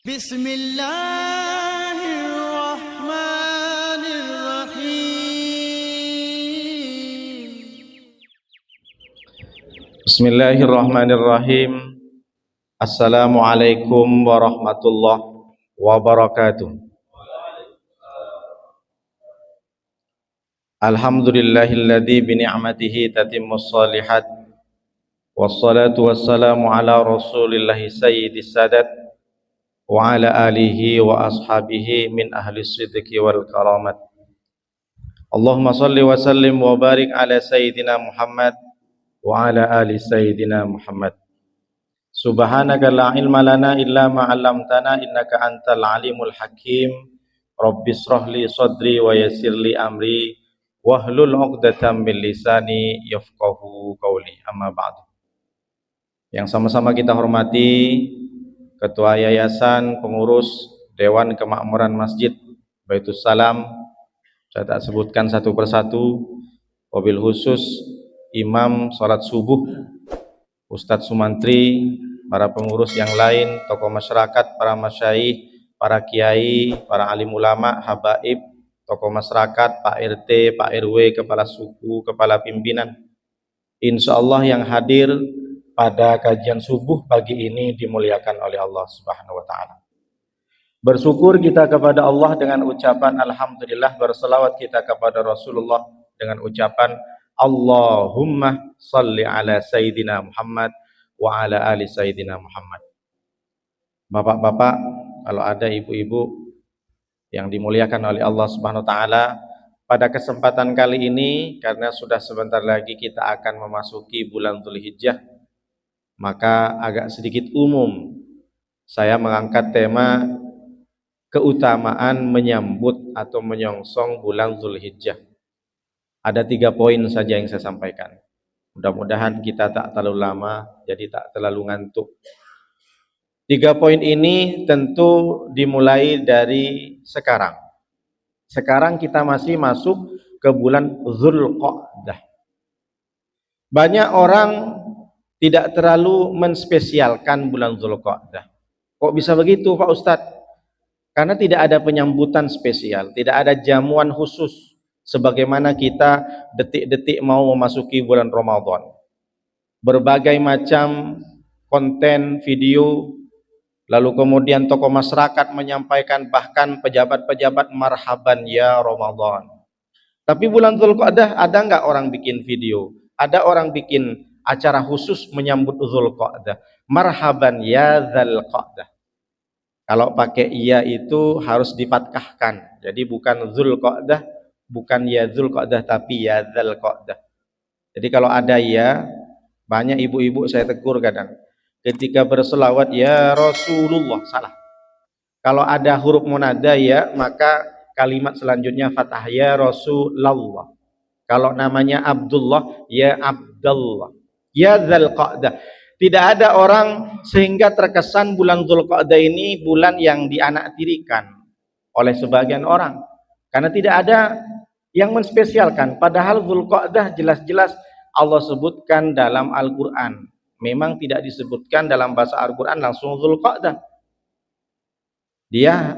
بسم الله الرحمن الرحيم. بسم الله الرحمن الرحيم. Assalamualaikum warahmatullahi wabarakatuh. Alhamdulillahilladzi bi ni'matihi tatimmus shalihat. Wassalatu wassalamu ala Rasulillahi sayyidis sadat wa ala alihi wa ashabihi min ahli sidqi wal karamat. Allahumma salli wa sallim wa barik ala sayyidina Muhammad wa ala ali sayyidina Muhammad. Subhanaka la ilma lana illa ma 'allamtana innaka antal alimul hakim. Rabbis shrahli sadri wa yassirli amri wahlul 'uqdatam min lisani yafqahu qawli. Amma ba'du. Yang sama-sama kita hormati Ketua Yayasan Pengurus Dewan Kemakmuran Masjid Baitus Salam, saya tak sebutkan satu persatu, wabil khusus Imam Salat Subuh, Ustadz Sumantri, para pengurus yang lain, tokoh masyarakat, para masyaikh, para kiai, para alim ulama, habaib, tokoh masyarakat, Pak RT, Pak RW, kepala suku, kepala pimpinan. Insya Allah yang hadir pada kajian subuh pagi ini dimuliakan oleh Allah Subhanahu wa Ta'ala. Bersyukur kita kepada Allah dengan ucapan Alhamdulillah, berselawat kita kepada Rasulullah dengan ucapan Allahumma salli ala Sayyidina Muhammad wa ala ali Sayyidina Muhammad. Bapak-bapak, kalau ada ibu-ibu yang dimuliakan oleh Allah Subhanahu wa Ta'ala, pada kesempatan kali ini, karena sudah sebentar lagi kita akan memasuki bulan Dzulhijjah, maka agak sedikit umum saya mengangkat tema keutamaan menyambut atau menyongsong bulan Dzulhijjah. Ada 3 poin saja yang saya sampaikan. Mudah-mudahan kita tak terlalu lama, jadi tak terlalu ngantuk. 3 poin ini tentu dimulai dari sekarang. Sekarang kita masih masuk ke bulan Dzulqa'dah. Banyak orang tidak terlalu menspesialkan bulan Dzulqa'dah. Kok bisa begitu Pak Ustadz? Karena tidak ada penyambutan spesial, tidak ada jamuan khusus sebagaimana kita detik-detik mau memasuki bulan Ramadan. Berbagai macam konten video, lalu kemudian tokoh masyarakat menyampaikan, bahkan pejabat-pejabat marhaban ya Ramadan. Tapi bulan Dzulqa'dah ada nggak orang bikin video? Ada orang bikin acara khusus menyambut Dzulqa'dah. Marhaban ya Dzulqa'dah. Kalau pakai iya itu harus difathahkan. Jadi bukan Dzulqa'dah, bukan ya Dzulqa'dah, tapi ya Dzulqa'dah. Jadi kalau ada ya, banyak ibu-ibu saya tegur kadang. Ketika berselawat ya Rasulullah, salah. Kalau ada huruf munada ya, maka kalimat selanjutnya fathah ya Rasulullah. Kalau namanya Abdullah ya Abdullah. Ya Dzulqa'dah. Tidak ada orang sehingga terkesan bulan Dzulqa'dah ini bulan yang dianaktirikan oleh sebagian orang. Karena tidak ada yang menspesialkan. Padahal Dzulqa'dah jelas-jelas Allah sebutkan dalam Al-Quran. Memang tidak disebutkan dalam bahasa Al-Quran langsung Dzulqa'dah. Dia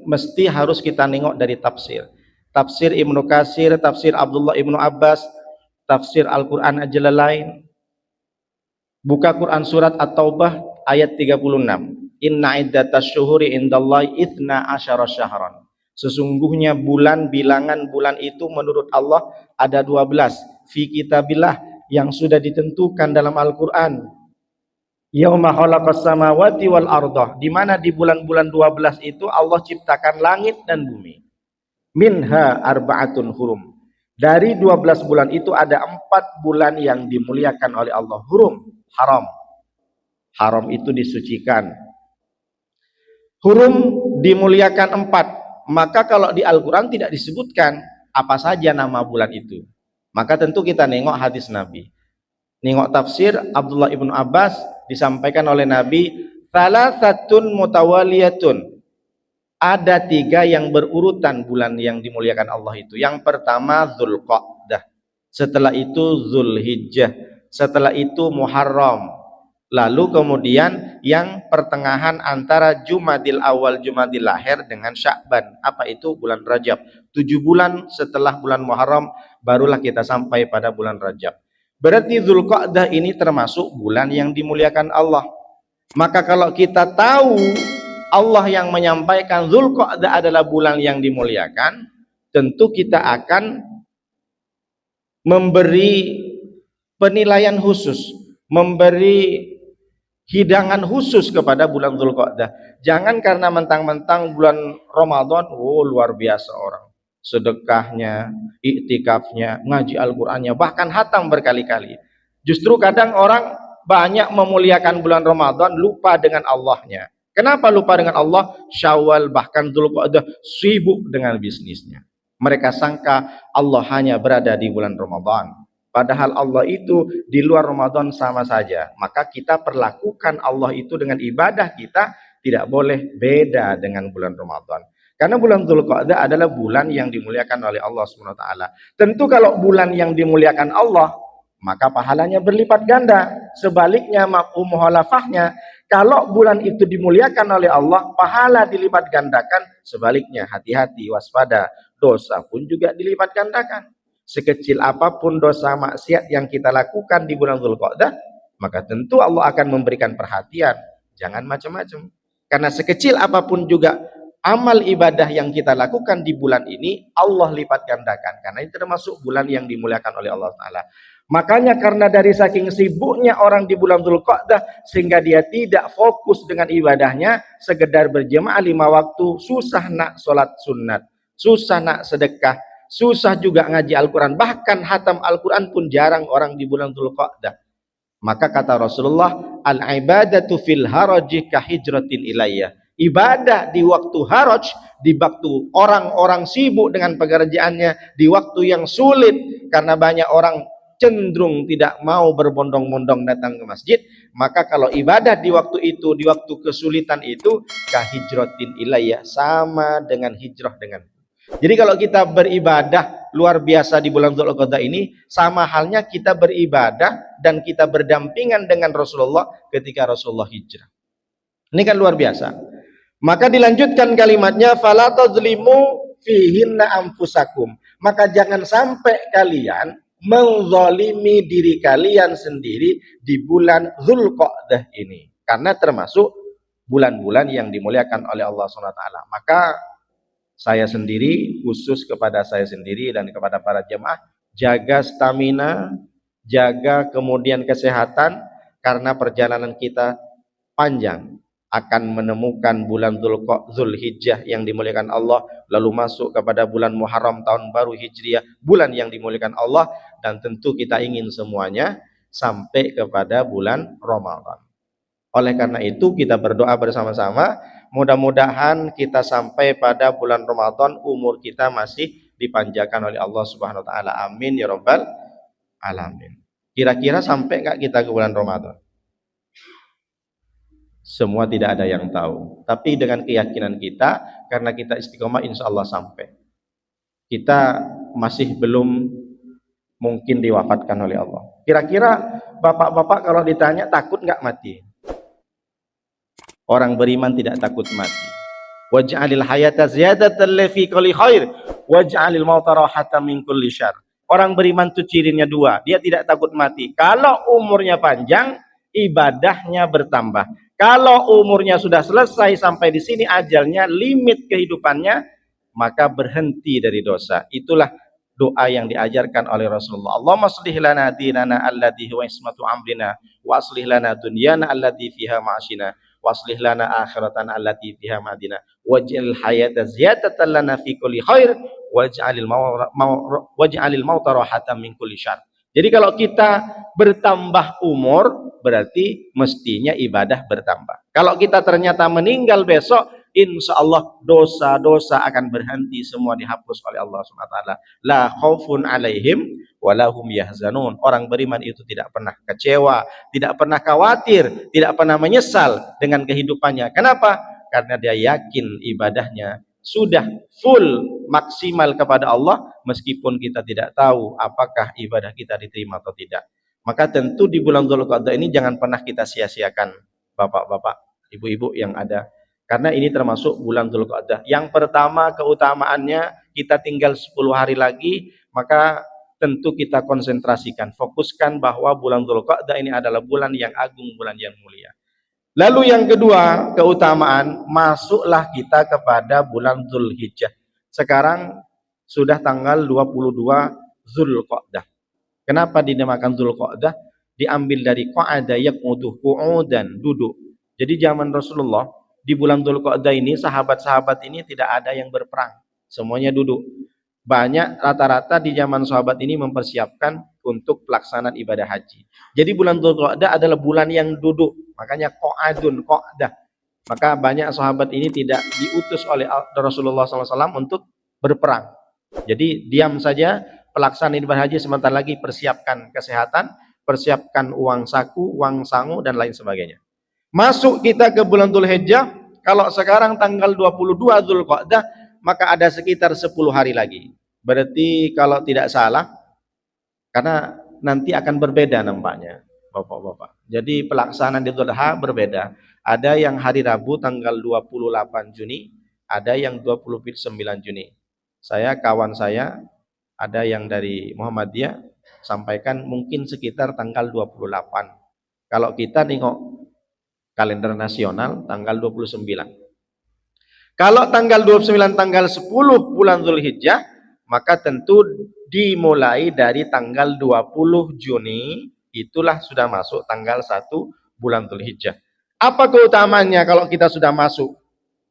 mesti harus kita nengok dari tafsir. Tafsir Ibnu Katsir, tafsir Abdullah Ibnu Abbas, tafsir Al-Quran Al-Jalalain. Buka Quran surat At-Taubah ayat 36. Inna iddatasy syuhuri indallahi 12 syahran. Sesungguhnya bilangan bulan itu menurut Allah ada 12. Fi kitabillah, yang sudah ditentukan dalam Al-Quran. Yauma khalaqas samawati wal ardah, di mana di bulan-bulan 12 itu Allah ciptakan langit dan bumi. Minha arba'atun hurum. Dari 12 bulan itu ada 4 bulan yang dimuliakan oleh Allah. Hurum, haram. Haram itu disucikan. Hurum dimuliakan 4. Maka kalau di Al-Quran tidak disebutkan apa saja nama bulan itu. Maka tentu kita nengok hadis Nabi. Nengok tafsir Abdullah Ibnu Abbas, disampaikan oleh Nabi, thalathatun mutawaliyatun. Ada 3 yang berurutan bulan yang dimuliakan Allah itu. Yang pertama Dzulqa'dah, setelah itu Dzulhijjah, setelah itu Muharram, Lalu kemudian yang pertengahan antara Jumadil Awal, Jumadil Akhir dengan Sya'ban. Apa itu? Bulan Rajab. 7 bulan setelah bulan Muharram barulah kita sampai pada bulan Rajab. Berarti Dzulqa'dah ini termasuk bulan yang dimuliakan Allah. Maka kalau kita tahu Allah yang menyampaikan Dzulqa'dah adalah bulan yang dimuliakan, tentu kita akan memberi penilaian khusus, memberi hidangan khusus kepada bulan Dzulqa'dah. Jangan karena mentang-mentang bulan Ramadan, oh luar biasa orang. Sedekahnya, iktikafnya, ngaji Al-Qur'annya, bahkan hatam berkali-kali. Justru kadang orang banyak memuliakan bulan Ramadan, lupa dengan Allahnya. Kenapa lupa dengan Allah? Syawal bahkan Dzulqa'dah sibuk dengan bisnisnya. Mereka sangka Allah hanya berada di bulan Ramadan. Padahal Allah itu di luar Ramadan sama saja. Maka kita perlakukan Allah itu dengan ibadah kita tidak boleh beda dengan bulan Ramadan. Karena bulan Dzulqa'dah adalah bulan yang dimuliakan oleh Allah Subhanahu wa taala. Tentu kalau bulan yang dimuliakan Allah, maka pahalanya berlipat ganda. Sebaliknya mafhum mukhalafahnya, kalau bulan itu dimuliakan oleh Allah, pahala dilipat gandakan. Sebaliknya hati-hati, waspada, dosa pun juga dilipat gandakan. Sekecil apapun dosa maksiat yang kita lakukan di bulan Dzulqa'dah, maka tentu Allah akan memberikan perhatian. Jangan macam-macam. Karena sekecil apapun juga amal ibadah yang kita lakukan di bulan ini, Allah lipat gandakan. Karena ini termasuk bulan yang dimuliakan oleh Allah Ta'ala. Makanya karena dari saking sibuknya orang di bulan Dzulqa'dah, sehingga dia tidak fokus dengan ibadahnya, sekedar berjemaah 5 waktu, susah nak sholat sunat, susah nak sedekah, susah juga ngaji Al-Quran, bahkan hatam Al-Quran pun jarang orang di bulan Dzulqa'dah. Maka kata Rasulullah, al-ibadatu fil haraji kahijratin ilayya. Ibadah di waktu haraj, di waktu orang-orang sibuk dengan pekerjaannya, di waktu yang sulit, karena banyak orang cenderung tidak mau berbondong-bondong datang ke masjid, maka kalau ibadah di waktu itu, di waktu kesulitan itu, kahijratin ilayya, sama dengan hijrah dengan. Jadi kalau kita beribadah luar biasa di bulan Dzulqa'dah ini, sama halnya kita beribadah dan kita berdampingan dengan Rasulullah ketika Rasulullah hijrah. Ini kan luar biasa. Maka dilanjutkan kalimatnya, fala tadzlimu fihinna anfusakum. Maka jangan sampai kalian menzalimi diri kalian sendiri di bulan Dzulqa'dah ini, karena termasuk bulan-bulan yang dimuliakan oleh Allah SWT. Maka saya sendiri, khusus kepada saya sendiri dan kepada para jemaah, jaga stamina, jaga kemudian kesehatan, karena perjalanan kita panjang, akan menemukan bulan Dzulhijjah yang dimuliakan Allah, lalu masuk kepada bulan Muharram tahun baru Hijriah, bulan yang dimuliakan Allah, dan tentu kita ingin semuanya sampai kepada bulan Ramadan. Oleh karena itu kita berdoa bersama-sama, mudah-mudahan kita sampai pada bulan Ramadan umur kita masih dipanjangkan oleh Allah Subhanahu wa taala. Amin ya rabbal alamin. Kira-kira sampai enggak kita ke bulan Ramadan? Semua tidak ada yang tahu. Tapi dengan keyakinan kita, karena kita istiqomah, insya Allah sampai. Kita masih belum mungkin diwafatkan oleh Allah. Kira-kira bapak-bapak kalau ditanya takut enggak mati? Orang beriman tidak takut mati. Waj'alil hayata ziyadatan fi kulli khair waj'alil mauta rahatan min kulli syarr. Orang beriman itu cirinya dua, dia tidak takut mati. Kalau umurnya panjang, ibadahnya bertambah. Kalau umurnya sudah selesai sampai di sini ajalnya, limit kehidupannya, maka berhenti dari dosa. Itulah doa yang diajarkan oleh Rasulullah. Allahumma aslih lana dinana alladhi huwa ismatu amrina wa aslih lana dunyana allati fiha ma'ashina wa aslih lana akhiratan allati fiha ma'adina waj'al hayata ziyadatan lana fi kulli khair waj'alil mauta rahatan min kulli syarr. Jadi kalau kita bertambah umur, berarti mestinya ibadah bertambah. Kalau kita ternyata meninggal besok, insya Allah dosa-dosa akan berhenti, semua dihapus oleh Allah SWT. La khaufun alaihim walahum yahzanun. Orang beriman itu tidak pernah kecewa, tidak pernah khawatir, tidak pernah menyesal dengan kehidupannya. Kenapa? Karena dia yakin ibadahnya sudah full maksimal kepada Allah, meskipun kita tidak tahu apakah ibadah kita diterima atau tidak. Maka tentu di bulan Dzulqa'dah ini jangan pernah kita sia-siakan, bapak-bapak, ibu-ibu yang ada. Karena ini termasuk bulan Dzulqa'dah. Yang pertama keutamaannya, kita tinggal 10 hari lagi, maka tentu kita konsentrasikan, fokuskan bahwa bulan Dzulqa'dah ini adalah bulan yang agung, bulan yang mulia. Lalu yang kedua, keutamaan, masuklah kita kepada bulan Dzulhijjah. Sekarang sudah tanggal 22 Dzulqa'dah. Kenapa dinamakan Dzulqa'dah? Diambil dari qa'ada yaq'udu, qu'udan, duduk. Jadi zaman Rasulullah di bulan Dzulqa'dah ini, sahabat-sahabat ini tidak ada yang berperang, semuanya duduk. Banyak, rata-rata di zaman sahabat ini mempersiapkan untuk pelaksanaan ibadah haji. Jadi bulan Dzulqa'dah adalah bulan yang duduk, makanya qa'adun, qa'dah. Maka banyak sahabat ini tidak diutus oleh Rasulullah SAW untuk berperang. Jadi diam saja, pelaksanaan ibadah haji, sebentar lagi persiapkan kesehatan, persiapkan uang saku, uang sangu, dan lain sebagainya. Masuk kita ke bulan Dzulhijjah, kalau sekarang tanggal 22 Dzulqa'dah, maka ada sekitar 10 hari lagi. Berarti kalau tidak salah, karena nanti akan berbeda nampaknya, bapak-bapak. Jadi pelaksanaan Idul Adha berbeda. Ada yang hari Rabu tanggal 28 Juni, ada yang 29 Juni. Kawan saya, ada yang dari Muhammadiyah, sampaikan mungkin sekitar tanggal 28. Kalau kita nengok kalender nasional, tanggal 29. Kalau tanggal 29, tanggal 10 bulan Dzulhijjah, maka tentu dimulai dari tanggal 20 Juni, itulah sudah masuk tanggal 1 bulan Dzulhijjah. Apa keutamaannya kalau kita sudah masuk?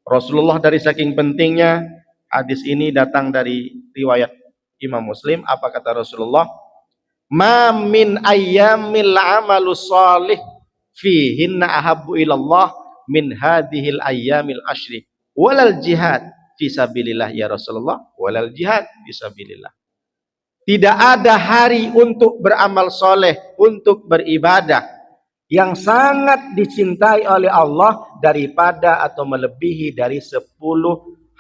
Rasulullah dari saking pentingnya, hadis ini datang dari riwayat Imam Muslim. Apa kata Rasulullah? Ma min ayyamil amalus shalih fihinna ahabbu ilallah min hadhil ayyamil ashri walal jihad fisabilillah ya Rasulullah, walal jihad fisabilillah. Tidak ada hari untuk beramal soleh, untuk beribadah yang sangat dicintai oleh Allah daripada atau melebihi dari 10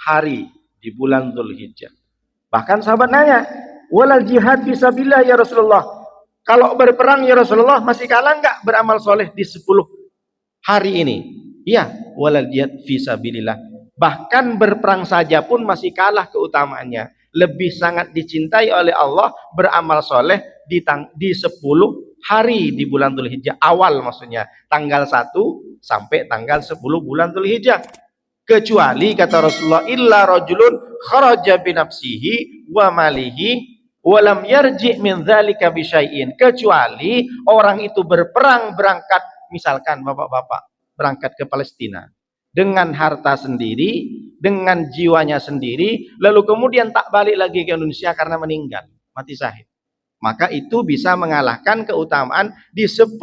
hari di bulan Dzulhijjah. Bahkan sahabat nanya, walal jihad fisabilillah ya Rasulullah, kalau berperang ya Rasulullah masih kalah enggak beramal soleh di 10 hari ini? Iya, walal jihad fisabilillah. Bahkan berperang saja pun masih kalah keutamaannya. Lebih sangat dicintai oleh Allah beramal soleh di 10 hari di bulan Dzulhijjah awal, maksudnya tanggal 1 sampai tanggal 10 bulan Dzulhijjah. Kecuali kata Rasulullah, illa rajulun kharaja binafsihi wa malihi walam yarji' min dzalika bisyai'in. Kecuali orang itu berperang, berangkat, misalkan bapak-bapak berangkat ke Palestina dengan harta sendiri, dengan jiwanya sendiri, lalu kemudian tak balik lagi ke Indonesia karena meninggal, mati syahid. Maka itu bisa mengalahkan keutamaan di 10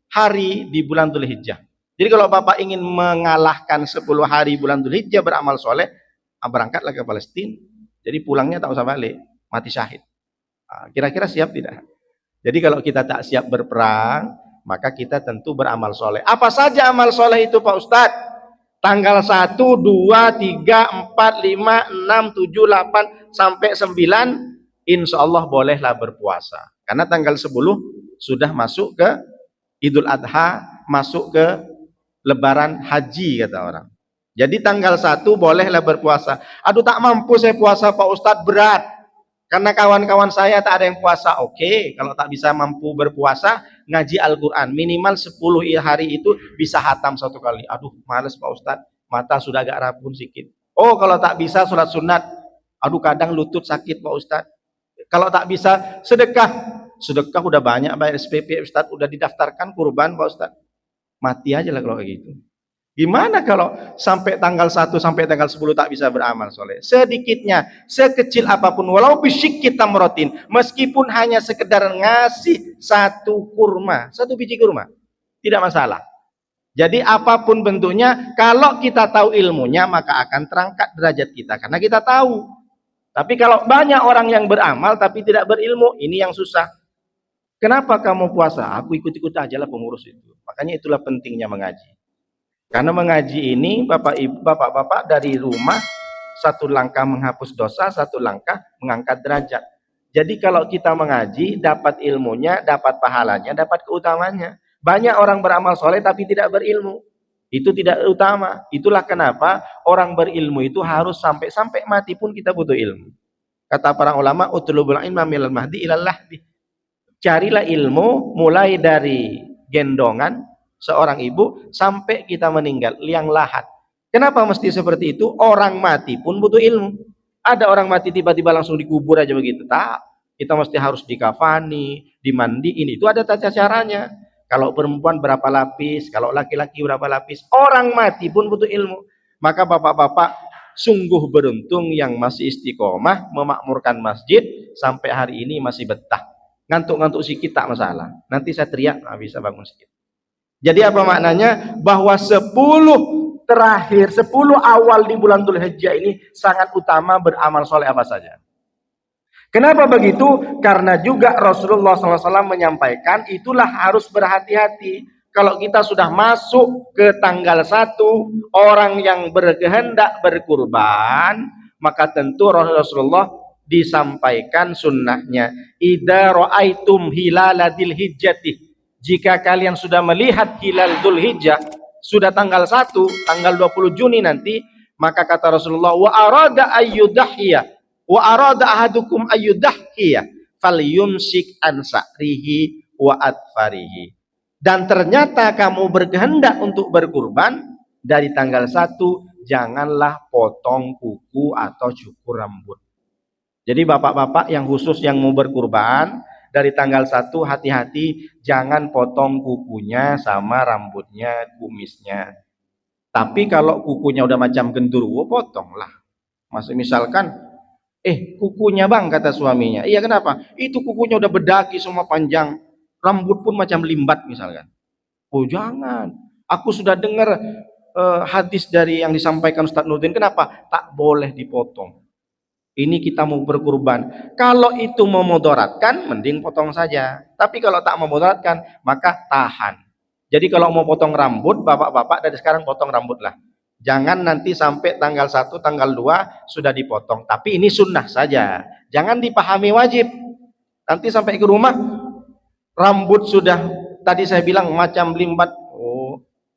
hari di bulan Dzulhijjah. Jadi kalau Bapak ingin mengalahkan 10 hari bulan Dzulhijjah beramal soleh, berangkatlah ke Palestina. Jadi pulangnya tak usah balik, mati syahid. Kira-kira siap tidak? Jadi kalau kita tak siap berperang, maka kita tentu beramal soleh. Apa saja amal soleh itu Pak Ustadz? Tanggal 1, 2, 3, 4, 5, 6, 7, 8 sampai 9, insya Allah bolehlah berpuasa. Karena tanggal 10 sudah masuk ke Idul Adha, masuk ke Lebaran haji kata orang. Jadi tanggal 1 bolehlah berpuasa. Aduh tak mampu saya puasa Pak Ustadz, berat. Karena kawan-kawan saya tak ada yang puasa. Oke, kalau tak bisa mampu berpuasa, ngaji Al-Quran. Minimal 10 hari itu bisa hatam 1 kali. Aduh males Pak Ustadz, mata sudah agak rabun sedikit. Oh kalau tak bisa sholat sunat. Aduh kadang lutut sakit Pak Ustadz. Kalau tak bisa sedekah. Sedekah udah banyak bayar SPP Ustadz, udah didaftarkan kurban Pak Ustadz. Mati aja lah kalau kayak gitu. Gimana kalau sampai tanggal 1 sampai tanggal 10 tak bisa beramal soleh? Sedikitnya, sekecil apapun, walau bisyikki tamratin, meskipun hanya sekedar ngasih 1 kurma, 1 biji kurma, tidak masalah. Jadi apapun bentuknya, kalau kita tahu ilmunya, maka akan terangkat derajat kita, karena kita tahu. Tapi kalau banyak orang yang beramal tapi tidak berilmu, ini yang susah. Kenapa kamu puasa? Aku ikut-ikut aja lah pengurus itu. Makanya itulah pentingnya mengaji. Karena mengaji ini bapak-bapak dari rumah, 1 langkah menghapus dosa, 1 langkah mengangkat derajat. Jadi kalau kita mengaji, dapat ilmunya, dapat pahalanya, dapat keutamanya. Banyak orang beramal soleh tapi tidak berilmu. Itu tidak utama. Itulah kenapa orang berilmu itu harus sampai mati pun kita butuh ilmu. Kata para ulama, utlubul ilma minal mahdi ilal lahdi. Carilah ilmu mulai dari gendongan seorang ibu sampai kita meninggal, liang lahat. Kenapa mesti seperti itu? Orang mati pun butuh ilmu. Ada orang mati tiba-tiba langsung dikubur aja begitu. Tak, kita mesti harus dikafani, dimandiin. Itu ada tata caranya. Kalau perempuan berapa lapis, kalau laki-laki berapa lapis. Orang mati pun butuh ilmu. Maka bapak-bapak sungguh beruntung yang masih istiqomah memakmurkan masjid sampai hari ini masih betah. Ngantuk-ngantuk sikit tak masalah. Nanti saya teriak, nah bisa bangun sikit. Jadi apa maknanya? Bahwa 10 terakhir, 10 awal di bulan Dzulhijjah ini sangat utama beramal soleh apa saja. Kenapa begitu? Karena juga Rasulullah SAW menyampaikan itulah harus berhati-hati. Kalau kita sudah masuk ke tanggal 1, orang yang berkehendak berkurban, maka tentu Rasulullah disampaikan sunnahnya. Idza ra'aitum hilala dzulhijjati, jika kalian sudah melihat hilal Dzulhijjah, sudah tanggal 1, tanggal 20 Juni nanti, maka kata Rasulullah, wa arada ayyudahhiya, wa arada ahadukum ayyudahhiya, falyumsik an sa'rihi wa adfarihi. Dan ternyata kamu berkehendak untuk berkurban, dari tanggal 1, janganlah potong kuku atau cukur rambut. Jadi bapak-bapak yang khusus yang mau berkurban, dari tanggal 1 hati-hati jangan potong kukunya sama rambutnya, kumisnya. Tapi kalau kukunya udah macam genderuwo, potonglah. Misalkan, kukunya bang, kata suaminya. Iya kenapa? Itu kukunya udah berdaki semua panjang, rambut pun macam limbat misalkan. Oh jangan. Aku sudah dengar hadis dari yang disampaikan Ustaz Nurdin. Kenapa? Tak boleh dipotong. Ini kita mau berkurban. Kalau itu memudaratkan, mending potong saja. Tapi kalau tak memudaratkan, maka tahan. Jadi kalau mau potong rambut, bapak-bapak dari sekarang potong rambutlah. Jangan nanti sampai tanggal 1, tanggal 2 sudah dipotong. Tapi ini sunnah saja. Jangan dipahami wajib. Nanti sampai ke rumah, rambut sudah, tadi saya bilang macam limbat,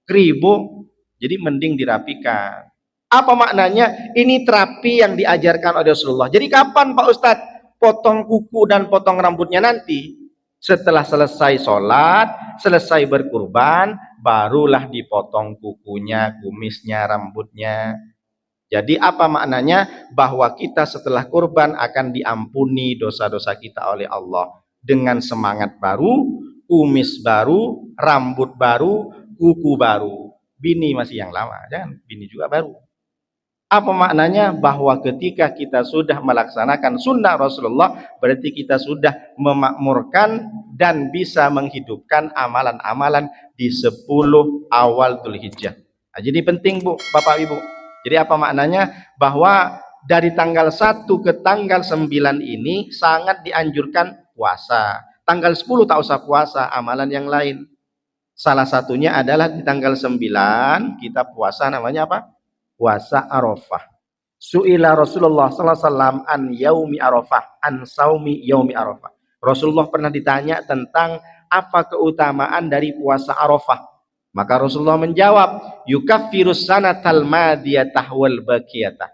kribo. Jadi mending dirapikan. Apa maknanya? Ini terapi yang diajarkan oleh Rasulullah. Jadi kapan Pak Ustadz potong kuku dan potong rambutnya? Nanti setelah selesai sholat, selesai berkurban, barulah dipotong kukunya, kumisnya, rambutnya. Jadi apa maknanya? Bahwa kita setelah kurban akan diampuni dosa-dosa kita oleh Allah. Dengan semangat baru, kumis baru, rambut baru, kuku baru. Bini masih yang lama, jangan bini juga baru. Apa maknanya? Bahwa ketika kita sudah melaksanakan sunnah Rasulullah, berarti kita sudah memakmurkan dan bisa menghidupkan amalan-amalan di 10 awal Dzulhijjah. Nah, jadi penting Bu, Bapak Ibu. Jadi apa maknanya? Bahwa dari tanggal 1 ke tanggal 9 ini sangat dianjurkan puasa. Tanggal 10 tak usah puasa, amalan yang lain. Salah satunya adalah di tanggal 9 kita puasa, namanya apa? Puasa Arafah. Su'ila Rasulullah sallallahu alaihi wasallam an yaumi Arafah, an saumi yaumi Arafah. Rasulullah pernah ditanya tentang apa keutamaan dari puasa Arafah. Maka Rasulullah menjawab, yukaffirus sanatal madiyatah wal baqiyatah.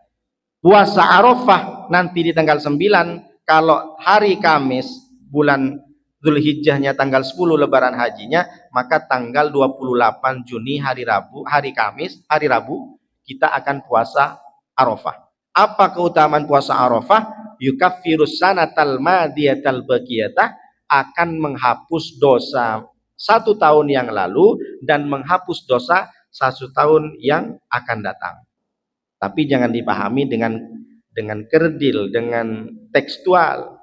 Puasa Arafah nanti di tanggal 9, kalau hari Kamis bulan Dzulhijjahnya tanggal 10 lebaran hajinya, maka tanggal 28 Juni hari Rabu, hari Kamis, hari Rabu kita akan puasa Arafah. Apa keutamaan puasa Arafah? Yukaffirus sanatal madiyatal baqiyatah, akan menghapus dosa 1 tahun yang lalu dan menghapus dosa 1 tahun yang akan datang. Tapi jangan dipahami dengan kerdil, dengan tekstual.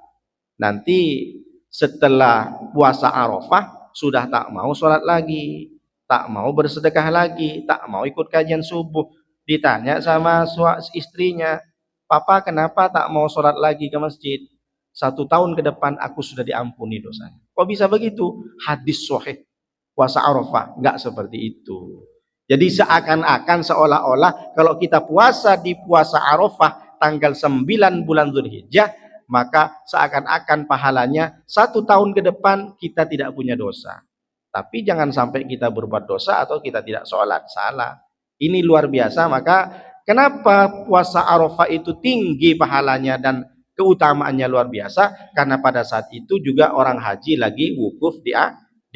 Nanti setelah puasa Arafah sudah tak mau sholat lagi, tak mau bersedekah lagi, tak mau ikut kajian subuh. Ditanya sama istrinya, papa kenapa tak mau sholat lagi ke masjid? 1 tahun ke depan aku sudah diampuni dosanya. Kok bisa begitu? Hadis sahih puasa Arafah enggak seperti itu. Jadi seakan-akan seolah-olah kalau kita puasa di puasa Arafah tanggal 9 bulan Dzulhijjah, maka seakan-akan pahalanya 1 tahun ke depan kita tidak punya dosa. Tapi jangan sampai kita berbuat dosa atau kita tidak sholat, salah. Ini luar biasa. Maka kenapa puasa Arafah itu tinggi pahalanya dan keutamaannya luar biasa? Karena pada saat itu juga orang haji lagi wukuf di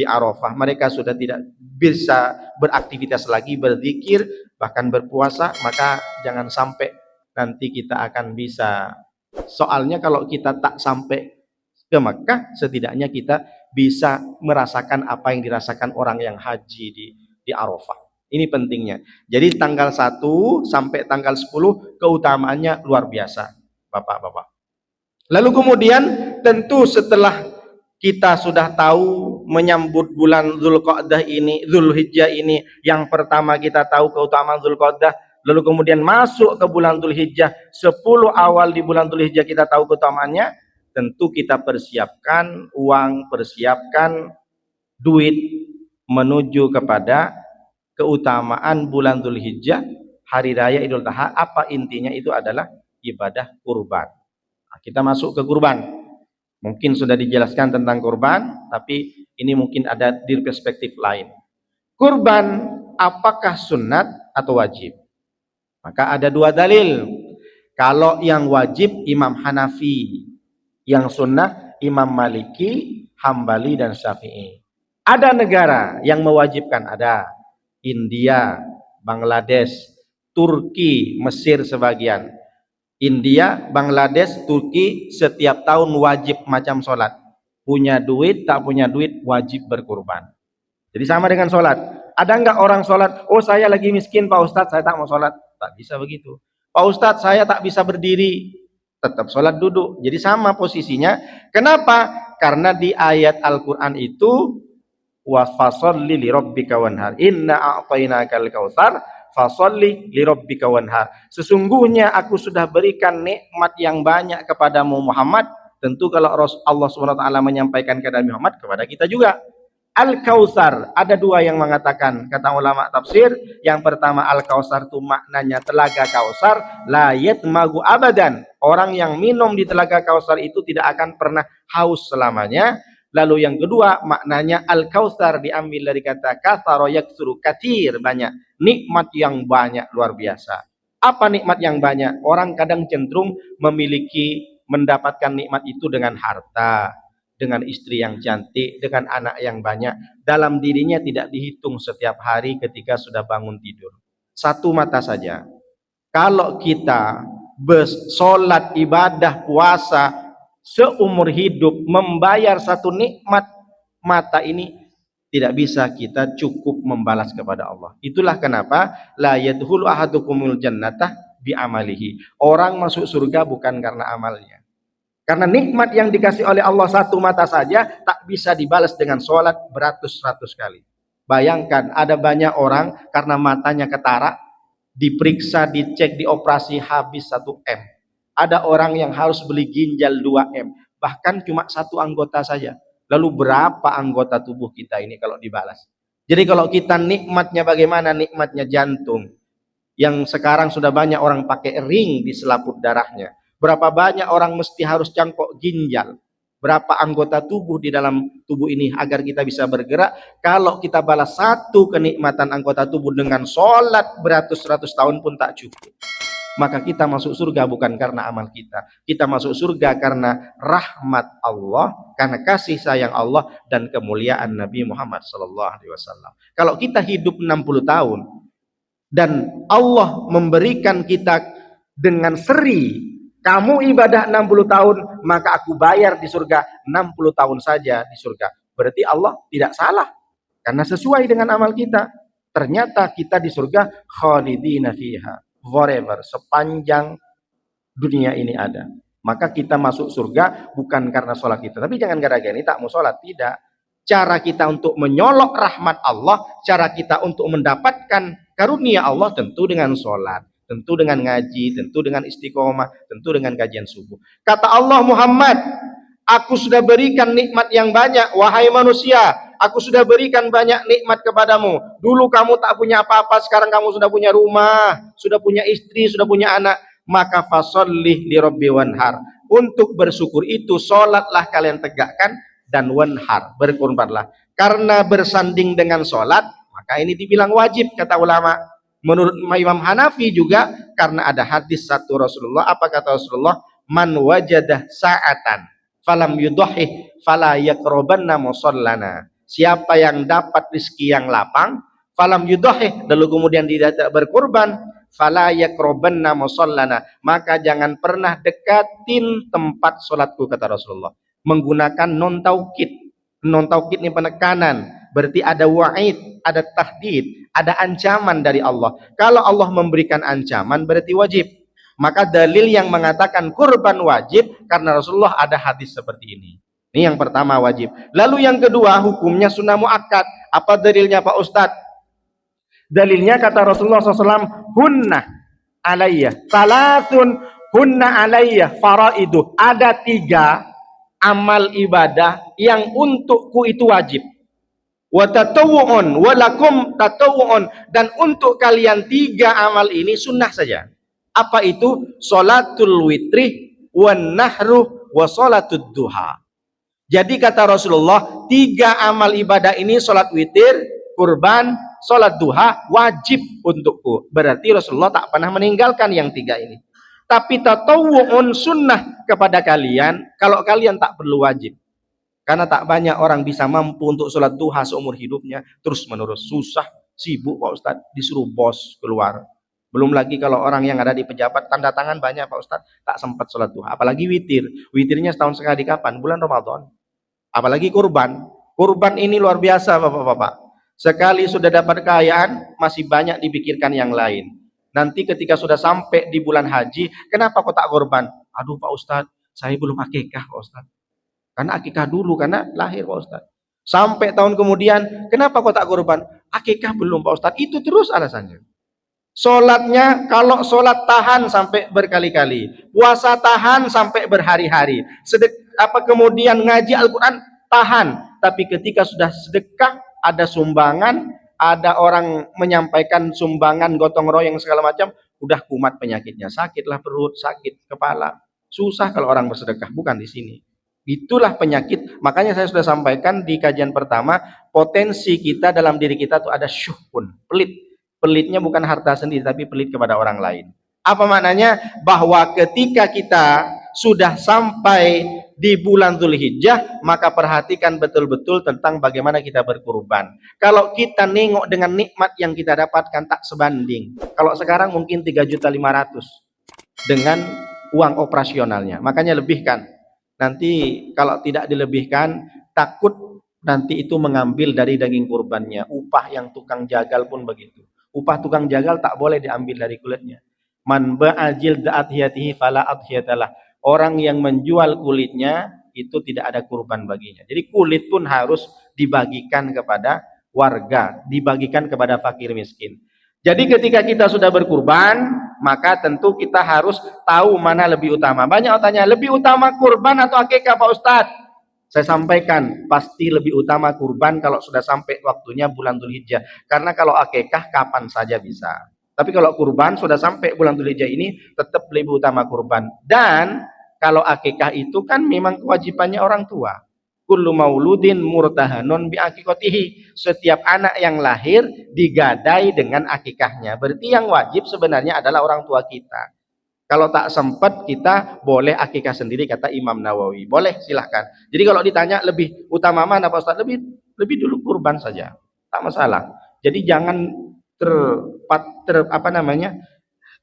Arafah. Mereka sudah tidak bisa beraktivitas lagi, berzikir, bahkan berpuasa. Maka jangan sampai nanti kita akan bisa. Soalnya kalau kita tak sampai ke Mekah, setidaknya kita bisa merasakan apa yang dirasakan orang yang haji di Arafah. Ini pentingnya. Jadi tanggal 1 sampai tanggal 10 keutamaannya luar biasa, Bapak-bapak. Lalu kemudian tentu setelah kita sudah tahu menyambut bulan Zulqa'dah ini, Zulhijjah ini, yang pertama kita tahu keutamaan Zulqa'dah, lalu kemudian masuk ke bulan Zulhijjah, 10 awal di bulan Zulhijjah kita tahu keutamaannya, tentu kita persiapkan uang, persiapkan duit menuju kepada keutamaan bulan Zulhijjah, hari raya Idul Adha. Apa intinya? Itu adalah ibadah kurban. Nah, kita masuk ke kurban. Mungkin sudah dijelaskan tentang kurban, tapi ini mungkin ada di perspektif lain. Kurban apakah sunat atau wajib? Maka ada 2 dalil. Kalau yang wajib Imam Hanafi, yang sunnah Imam Maliki, Hambali, dan Syafi'i. Ada negara yang mewajibkan, ada India, Bangladesh, Turki, Mesir sebagian. India, Bangladesh, Turki setiap tahun wajib macam sholat. Punya duit, tak punya duit, wajib berkurban. Jadi sama dengan sholat. Ada enggak orang sholat, oh saya lagi miskin Pak Ustadz, saya tak mau sholat? Tak bisa begitu. Pak Ustadz, saya tak bisa berdiri, tetap sholat duduk. Jadi sama posisinya. Kenapa? Karena di ayat Al-Quran itu, wa fasolli li rabbika wanhar, inna a'tainakal kautsar fasolli li rabbika wanhar. Sesungguhnya aku sudah berikan nikmat yang banyak kepadamu Muhammad. Tentu kalau Allah SWT menyampaikan kepada Muhammad, kepada kita juga. Al-Kautsar, ada 2 yang mengatakan, kata ulama tafsir. Yang pertama, Al-Kautsar itu maknanya telaga Kautsar, la yatmagu abadan. Orang yang minum di telaga Kautsar itu tidak akan pernah haus selamanya. Lalu yang kedua, maknanya Al-Kautsar diambil dari kata katsara yaksuru, katsir, banyak. Nikmat yang banyak, luar biasa. Apa nikmat yang banyak? Orang kadang cenderung mendapatkan nikmat itu dengan harta, dengan istri yang cantik, dengan anak yang banyak. Dalam dirinya tidak dihitung setiap hari ketika sudah bangun tidur. 1 mata saja. Kalau kita bersolat, ibadah, puasa seumur hidup, membayar 1 nikmat mata ini, tidak bisa kita cukup membalas kepada Allah. Itulah kenapa la yadkhulu ahadukumul jannata bi amalihi. Orang masuk surga bukan karena amalnya. Karena nikmat yang dikasih oleh Allah 1 mata saja tak bisa dibalas dengan sholat beratus-ratus kali. Bayangkan ada banyak orang karena matanya ketarak, diperiksa, dicek, dioperasi habis 1 M. Ada orang yang harus beli ginjal 2 M. Bahkan cuma 1 anggota saja. Lalu berapa anggota tubuh kita ini kalau dibalas? Jadi kalau kita nikmatnya bagaimana? Nikmatnya jantung. Yang sekarang sudah banyak orang pakai ring di selaput darahnya. Berapa banyak orang mesti harus cangkok ginjal. Berapa anggota tubuh di dalam tubuh ini agar kita bisa bergerak. Kalau kita balas 1 kenikmatan anggota tubuh dengan sholat beratus-ratus tahun pun tak cukup. Maka kita masuk surga bukan karena amal kita. Kita masuk surga karena rahmat Allah, karena kasih sayang Allah dan kemuliaan Nabi Muhammad SAW. Kalau kita hidup 60 tahun dan Allah memberikan kita dengan seri, kamu ibadah 60 tahun, maka aku bayar di surga 60 tahun saja di surga. Berarti Allah tidak salah. Karena sesuai dengan amal kita. Ternyata kita di surga khalidina fiha, forever, sepanjang dunia ini ada. Maka kita masuk surga bukan karena sholat kita. Tapi jangan gara-gara ini tak mau sholat. Tidak. Cara kita untuk menyolok rahmat Allah, cara kita untuk mendapatkan karunia Allah tentu dengan sholat. Tentu dengan ngaji, tentu dengan istiqomah, tentu dengan kajian subuh. Kata Allah, Muhammad, aku sudah berikan nikmat yang banyak, wahai manusia. Aku sudah berikan banyak nikmat kepadamu. Dulu kamu tak punya apa-apa, sekarang kamu sudah punya rumah, sudah punya istri, sudah punya anak. Maka fasholli li rabbi wanhar. Untuk bersyukur itu sholatlah kalian tegakkan dan wanhar, berkurbanlah. Karena bersanding dengan sholat, maka ini dibilang wajib kata ulama. Menurut Imam Hanafi juga karena ada hadis satu Rasulullah. Apa kata Rasulullah? Man wajadah sa'atan falam yudhih fala yaqrabanna musallana. Siapa yang dapat rezeki yang lapang, falam yudhih, lalu kemudian tidak berkurban, fala yaqrabanna musallana, maka jangan pernah dekatin tempat salatku kata Rasulullah. Menggunakan non taukid. Non taukid ini penekanan, berarti ada wa'id, ada tahdid, ada ancaman dari Allah. Kalau Allah memberikan ancaman berarti wajib. Maka dalil yang mengatakan kurban wajib karena Rasulullah ada hadis seperti ini. Ini yang pertama wajib. Lalu yang kedua hukumnya sunnah muakkad. Apa dalilnya Pak Ustadz? Dalilnya kata Rasulullah SAW, hunna alayya salasun hunna alayya faraidu. Ada 3 amal ibadah yang untukku itu wajib. Wa tatawu'un wa lakum tatawu'un, dan untuk kalian 3 amal ini sunnah saja. Apa itu? Sholatul witri wan nahru wa sholatud duha. Jadi kata Rasulullah, 3 amal ibadah ini, sholat witir, kurban, sholat duha, wajib untukku. Berarti Rasulullah tak pernah meninggalkan yang 3 ini. Tapi tatawu'un sunnah kepada kalian, kalau kalian tak perlu wajib. Karena tak banyak orang bisa mampu untuk sholat duha seumur hidupnya, terus menerus. Susah, sibuk Pak Ustadz, disuruh bos keluar. Belum lagi kalau orang yang ada di pejabat, tanda tangan banyak Pak Ustadz, tak sempat sholat duha. Apalagi witir. Witirnya setahun sekali kapan? Bulan Ramadan. Apalagi kurban. Kurban ini luar biasa Bapak-bapak. Sekali sudah dapat kekayaan, masih banyak dipikirkan yang lain. Nanti ketika sudah sampai di bulan haji, kenapa kok tak kurban? Aduh Pak Ustadz, saya belum akikah Pak Ustadz. Karena akikah dulu, karena lahir Pak Ustadz. Sampai tahun kemudian, kenapa kok tak kurban? Akikah belum Pak Ustadz. Itu terus alasannya. Sholatnya, kalau sholat tahan sampai berkali-kali, puasa tahan sampai berhari-hari, kemudian ngaji Al-Quran tahan, tapi ketika sudah sedekah, ada sumbangan, ada orang menyampaikan sumbangan gotong royong segala macam, udah kumat penyakitnya, sakitlah perut, sakit kepala, susah kalau orang bersedekah, bukan di sini. Itulah penyakit. Makanya saya sudah sampaikan di kajian pertama, potensi kita dalam diri kita tuh ada syuhun, pelit. Pelitnya bukan harta sendiri, tapi pelit kepada orang lain. Apa maknanya? Bahwa ketika kita sudah sampai di bulan Dzulhijjah, maka perhatikan betul-betul tentang bagaimana kita berkurban. Kalau kita nengok dengan nikmat yang kita dapatkan tak sebanding. Kalau sekarang mungkin 3.500.000 dengan uang operasionalnya. Makanya lebihkan. Nanti kalau tidak dilebihkan, takut nanti itu mengambil dari daging kurbannya. Upah yang tukang jagal pun begitu. Upah tukang jagal tak boleh diambil dari kulitnya. Man ba'ajil da'athiyatihi fala adhiyatalah. Orang yang menjual kulitnya itu tidak ada kurban baginya. Jadi kulit pun harus dibagikan kepada warga, dibagikan kepada fakir miskin. Jadi ketika kita sudah berkurban, maka tentu kita harus tahu mana lebih utama. Banyak tanya, lebih utama kurban atau akikah Pak Ustadz? Saya sampaikan, pasti lebih utama kurban kalau sudah sampai waktunya bulan Dzulhijjah. Karena kalau akikah kapan saja bisa. Tapi kalau kurban sudah sampai bulan Dzulhijjah ini, tetap lebih utama kurban. Dan kalau akikah itu kan memang kewajibannya orang tua. Kullu mauludin murtahanun bi akikatihi. Setiap anak yang lahir digadai dengan akikahnya. Berarti yang wajib sebenarnya adalah orang tua kita. Kalau tak sempat kita boleh akikah sendiri kata Imam Nawawi. Boleh silahkan. Jadi kalau ditanya lebih utama mana Pak Ustadz? Lebih dulu kurban saja. Tak masalah. Jadi jangan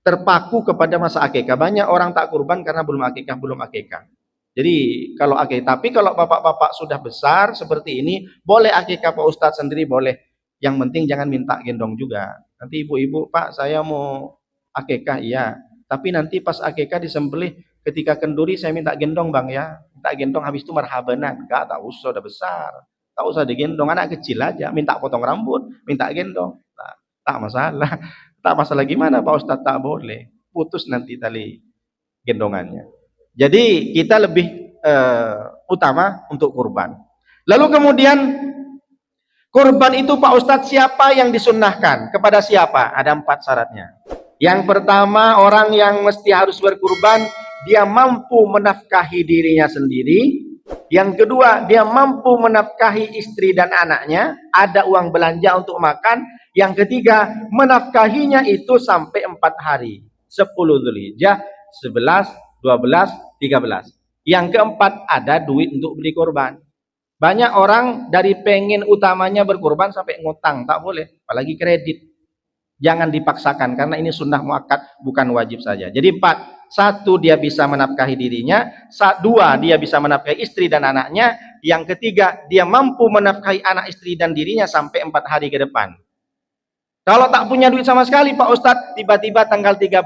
terpaku kepada masa akikah. Banyak orang tak kurban karena belum akikah. Jadi kalau akikah. Tapi kalau bapak-bapak sudah besar seperti ini, boleh akikah Pak Ustadz sendiri boleh. Yang penting jangan minta gendong juga. Nanti ibu-ibu, Pak saya mau akikah, iya. Tapi nanti pas akikah disembelih ketika kenduri saya minta gendong bang ya. Minta gendong habis itu marhabanan. Enggak, tak usah, udah besar. Tak usah digendong, anak kecil aja. Minta potong rambut, minta gendong. Nah, tak masalah. Tak masalah gimana Pak Ustadz? Tak boleh. Putus nanti tali gendongannya. Jadi kita lebih utama untuk kurban. Lalu kemudian kurban itu Pak Ustadz siapa yang disunnahkan? Kepada siapa? Ada 4 syaratnya. Yang pertama, orang yang mesti harus berkurban dia mampu menafkahi dirinya sendiri. Yang kedua, dia mampu menafkahi istri dan anaknya, ada uang belanja untuk makan. Yang ketiga, menafkahinya itu sampai 4 hari. 10 Dzulhijjah, 11, 12, 13. Yang keempat, ada duit untuk beli korban. Banyak orang dari pengen utamanya berkorban sampai ngutang, tak boleh, apalagi kredit. Jangan dipaksakan karena ini sunnah muakkad, bukan wajib saja. Jadi 4, 1 dia bisa menafkahi dirinya, 2 dia bisa menafkahi istri dan anaknya, yang ketiga dia mampu menafkahi anak istri dan dirinya sampai 4 hari ke depan. Kalau tak punya duit sama sekali Pak Ustadz, tiba-tiba tanggal 13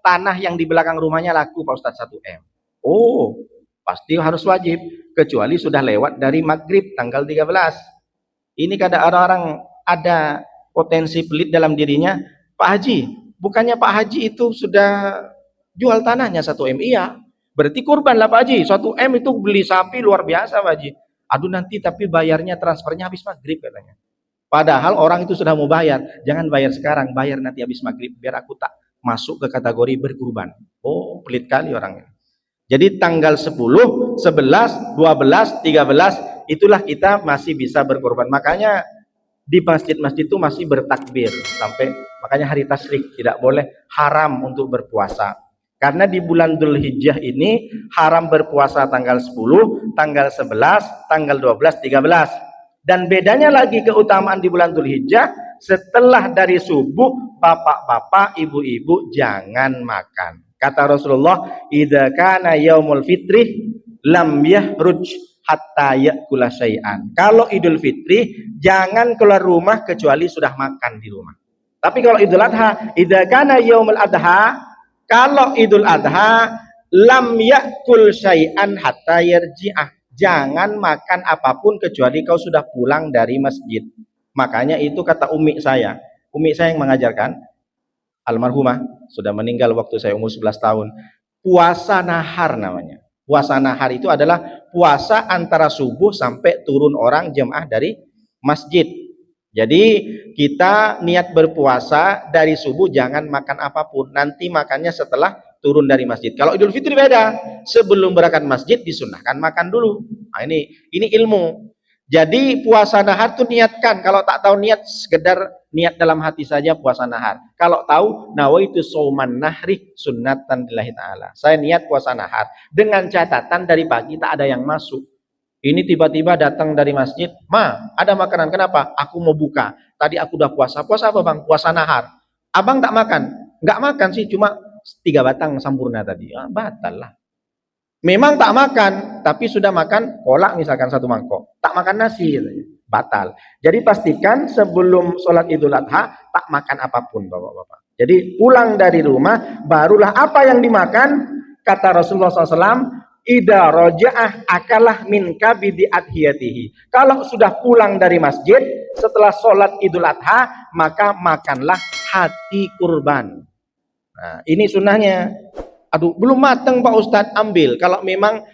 tanah yang di belakang rumahnya laku Pak Ustadz 1 M. Oh, pasti harus wajib, kecuali sudah lewat dari maghrib tanggal 13. Ini kadang orang ada potensi pelit dalam dirinya. Pak Haji, bukannya Pak Haji itu sudah jual tanahnya 1 M? Iya, berarti kurban lah Pak Haji. 1 M itu beli sapi luar biasa Pak Haji. Aduh nanti tapi bayarnya transfernya habis maghrib katanya. Padahal orang itu sudah mau bayar. Jangan bayar sekarang, bayar nanti habis maghrib biar aku tak masuk ke kategori berkurban. Oh, pelit kali orangnya. Jadi tanggal 10, 11, 12, 13 itulah kita masih bisa berkorban. Makanya di masjid-masjid itu masih bertakbir sampai, makanya hari tasyrik tidak boleh, haram untuk berpuasa. Karena di bulan Dzulhijjah ini haram berpuasa tanggal 10, tanggal 11, tanggal 12, 13. Dan bedanya lagi keutamaan di bulan Dzulhijjah, setelah dari subuh bapak-bapak, ibu-ibu jangan makan. Kata Rasulullah, idza kana yaumul fitri lam yahruj hatta ya'kula syai'an. Kalau Idul Fitri jangan keluar rumah kecuali sudah makan di rumah. Tapi kalau Idul Adha, idza kana yaumul adha, kalau Idul Adha lam ya'kul syai'an hatta yarji'ah. Jangan makan apapun kecuali kau sudah pulang dari masjid. Makanya itu kata umi saya yang mengajarkan, almarhumah, sudah meninggal waktu saya umur 11 tahun. Puasa nahar namanya. Puasa nahar itu adalah puasa antara subuh sampai turun orang jemaah dari masjid. Jadi kita niat berpuasa dari subuh jangan makan apapun. Nanti makannya setelah turun dari masjid. Kalau Idul Fitri beda. Sebelum berangkat masjid disunahkan makan dulu. Nah, ini ilmu. Jadi puasa nahar tuh niatkan. Kalau tak tahu niat, sekedar niat dalam hati saja puasa nahar. Kalau tahu, nawaitu shauman nahri sunnatan lillahi ta'ala. Saya niat puasa nahar. Dengan catatan dari pagi tak ada yang masuk. Ini tiba-tiba datang dari masjid, ma, ada makanan. Kenapa? Aku mau buka. Tadi aku udah puasa. Puasa apa bang? Puasa nahar. Abang tak makan? Nggak makan sih, cuma 3 batang sampurna tadi. Ah, batal lah. Memang tak makan, tapi sudah makan kolak misalkan 1 mangkok. Tak makan nasi, batal. Jadi pastikan sebelum sholat Idul Adha tak makan apapun, bapak-bapak. Jadi pulang dari rumah, barulah apa yang dimakan. Kata Rasulullah SAW, ida roja'ah akalah min kabidi adhiyatihi. Kalau sudah pulang dari masjid setelah sholat Idul Adha, maka makanlah hati kurban. Nah, ini sunnahnya. Aduh, belum matang Pak Ustadz, ambil. Kalau memang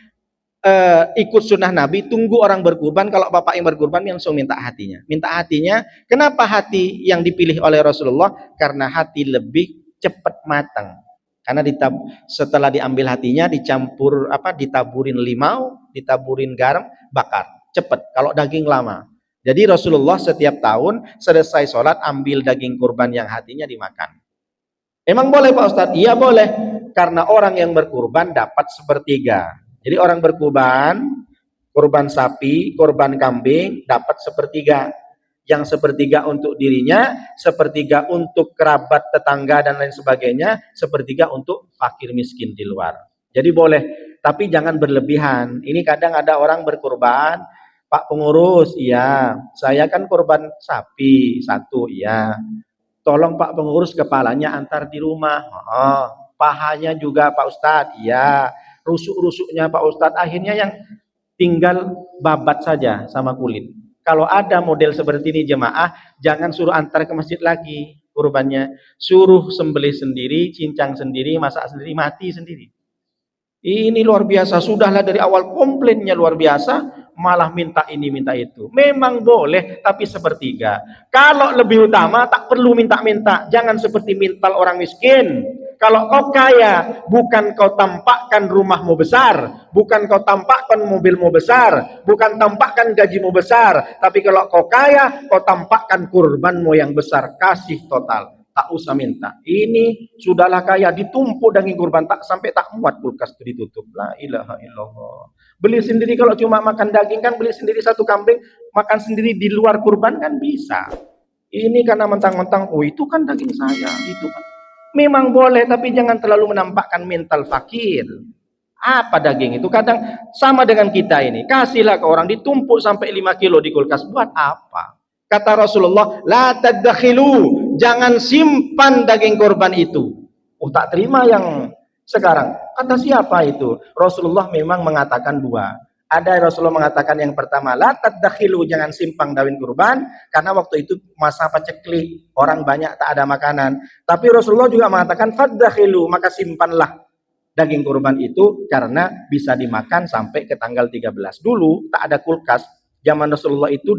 ikut sunnah Nabi, tunggu orang berkurban. Kalau bapak yang berkurban, langsung minta hatinya. Minta hatinya. Kenapa hati yang dipilih oleh Rasulullah? Karena hati lebih cepat matang. Karena setelah diambil hatinya, dicampur ditaburin limau, ditaburin garam, bakar. Cepat. Kalau daging lama. Jadi Rasulullah setiap tahun selesai sholat ambil daging kurban yang hatinya dimakan. Emang boleh Pak Ustadz? Iya boleh. Karena orang yang berkurban dapat 1/3. Jadi orang berkurban, kurban sapi, kurban kambing, dapat 1/3. Yang 1/3 untuk dirinya, 1/3 untuk kerabat, tetangga, dan lain sebagainya, 1/3 untuk fakir miskin di luar. Jadi boleh, tapi jangan berlebihan. Ini kadang ada orang berkurban, Pak pengurus, iya, saya kan kurban sapi 1, iya. Tolong Pak pengurus kepalanya antar di rumah. Oh, pahanya juga Pak Ustadz, iya. Rusuk-rusuknya Pak Ustadz, akhirnya yang tinggal babat saja sama kulit. Kalau ada model seperti ini jemaah, jangan suruh antar ke masjid lagi kurbannya. Suruh sembelih sendiri, cincang sendiri, masak sendiri, mati sendiri. Ini luar biasa, sudahlah dari awal komplainnya luar biasa, malah minta ini minta itu. Memang boleh, tapi 1/3. Kalau lebih utama tak perlu minta-minta. Jangan seperti mintal orang miskin. Kalau kau kaya, bukan kau tampakkan rumahmu besar, bukan kau tampakkan mobilmu besar, bukan tampakkan gajimu besar, tapi kalau kau kaya, kau tampakkan kurbanmu yang besar, kasih total, tak usah minta. Ini sudahlah kaya, ditumpuk daging kurban, tak sampai tak muat kulkas itu ditutup. La ilaha illallah. Beli sendiri kalau cuma makan daging kan, beli sendiri satu kambing, makan sendiri di luar kurban kan bisa. Ini karena mentang-mentang, oh itu kan daging saya, itu kan. Memang boleh, tapi jangan terlalu menampakkan mental fakir. Apa daging itu? Kadang sama dengan kita ini. Kasihlah ke orang, ditumpuk sampai 5 kilo di kulkas. Buat apa? Kata Rasulullah, la tadakhilu, jangan simpan daging kurban itu. Oh, tak terima yang sekarang. Kata siapa itu? Rasulullah memang mengatakan dua. Ada Rasulullah mengatakan yang pertama, la tadakhilu, jangan simpang daging kurban, karena waktu itu masa paceklik, orang banyak tak ada makanan. Tapi Rasulullah juga mengatakan fadakhilu, maka simpanlah daging kurban itu karena bisa dimakan sampai ke tanggal 13. Dulu tak ada kulkas, zaman Rasulullah itu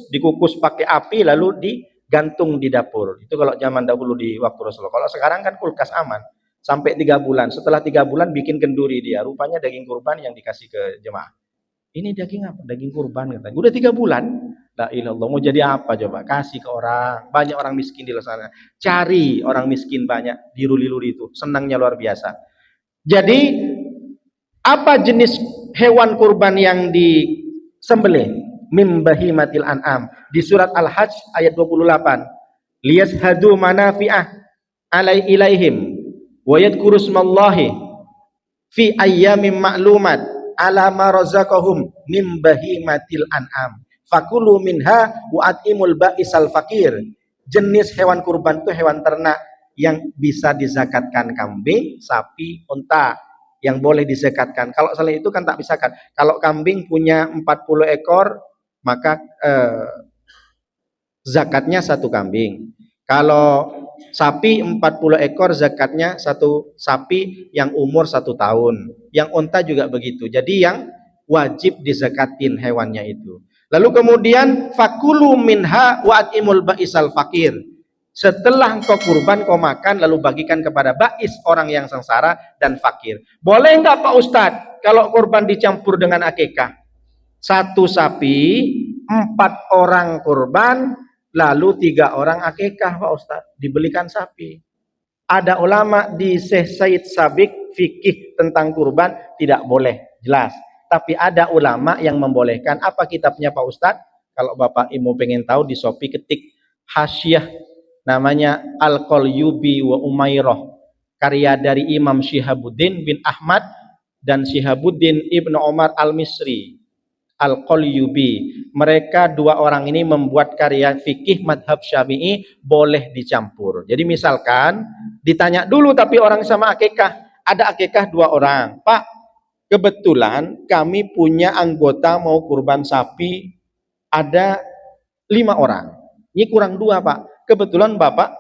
dikukus pakai api lalu digantung di dapur. Itu kalau zaman dahulu di waktu Rasulullah. Kalau sekarang kan kulkas aman. Sampai 3 bulan. Setelah 3 bulan bikin kenduri dia. Rupanya daging kurban yang dikasih ke jemaah. Ini daging apa? Daging kurban katanya. Udah 3 bulan. La ilallah. Mau jadi apa coba? Kasih ke orang. Banyak orang miskin di luar sana. Cari orang miskin banyak. Diluri-luri itu. Senangnya luar biasa. Jadi apa jenis hewan kurban yang disembelih? Mim bahimatil an'am. Di surat Al-Hajj ayat 28. Liyashhadu manafi'ah ilaihim. Wa yadhkuru smallahi fi ayyamin ma'lumat ala ma razaqahum mim bahimatil an'am fakulu minha wa atimul ba'isal fakir. Jenis hewan kurban itu hewan ternak yang bisa dizakatkan, kambing, sapi, unta yang boleh dizakatkan. Kalau selain itu kan tak bisa kan. Kalau kambing punya 40 ekor maka zakatnya 1 kambing. Kalau sapi 40 ekor zakatnya 1 sapi yang umur 1 tahun. Yang unta juga begitu. Jadi yang wajib dizakatin hewannya itu. Lalu kemudian fakulu minha wa atimul ba'isal fakir. Setelah engkau kurban, kau makan lalu bagikan kepada ba'is, orang yang sengsara dan fakir. Boleh enggak Pak Ustadz kalau kurban dicampur dengan akikah? 1 sapi, 4 orang kurban, lalu 3 orang akikah Pak Ustadz, dibelikan sapi. Ada ulama di Syekh Said Sabik fikih tentang kurban tidak boleh, jelas. Tapi ada ulama yang membolehkan. Apa kitabnya Pak Ustadz? Kalau Bapak Ibu pengen tahu, di Shopee ketik Hasyiah, namanya Al-Qalyubi wa Umairah, karya dari Imam Syihabuddin bin Ahmad dan Syihabuddin Ibnu Umar Al-Misri. Al-Qalyubi, mereka 2 orang ini membuat karya fikih madhab Syafi'i boleh dicampur. Jadi misalkan ditanya dulu tapi orang sama akikah, ada akikah 2 orang, Pak, kebetulan kami punya anggota mau kurban sapi ada 5 orang, ini kurang 2 Pak, kebetulan Bapak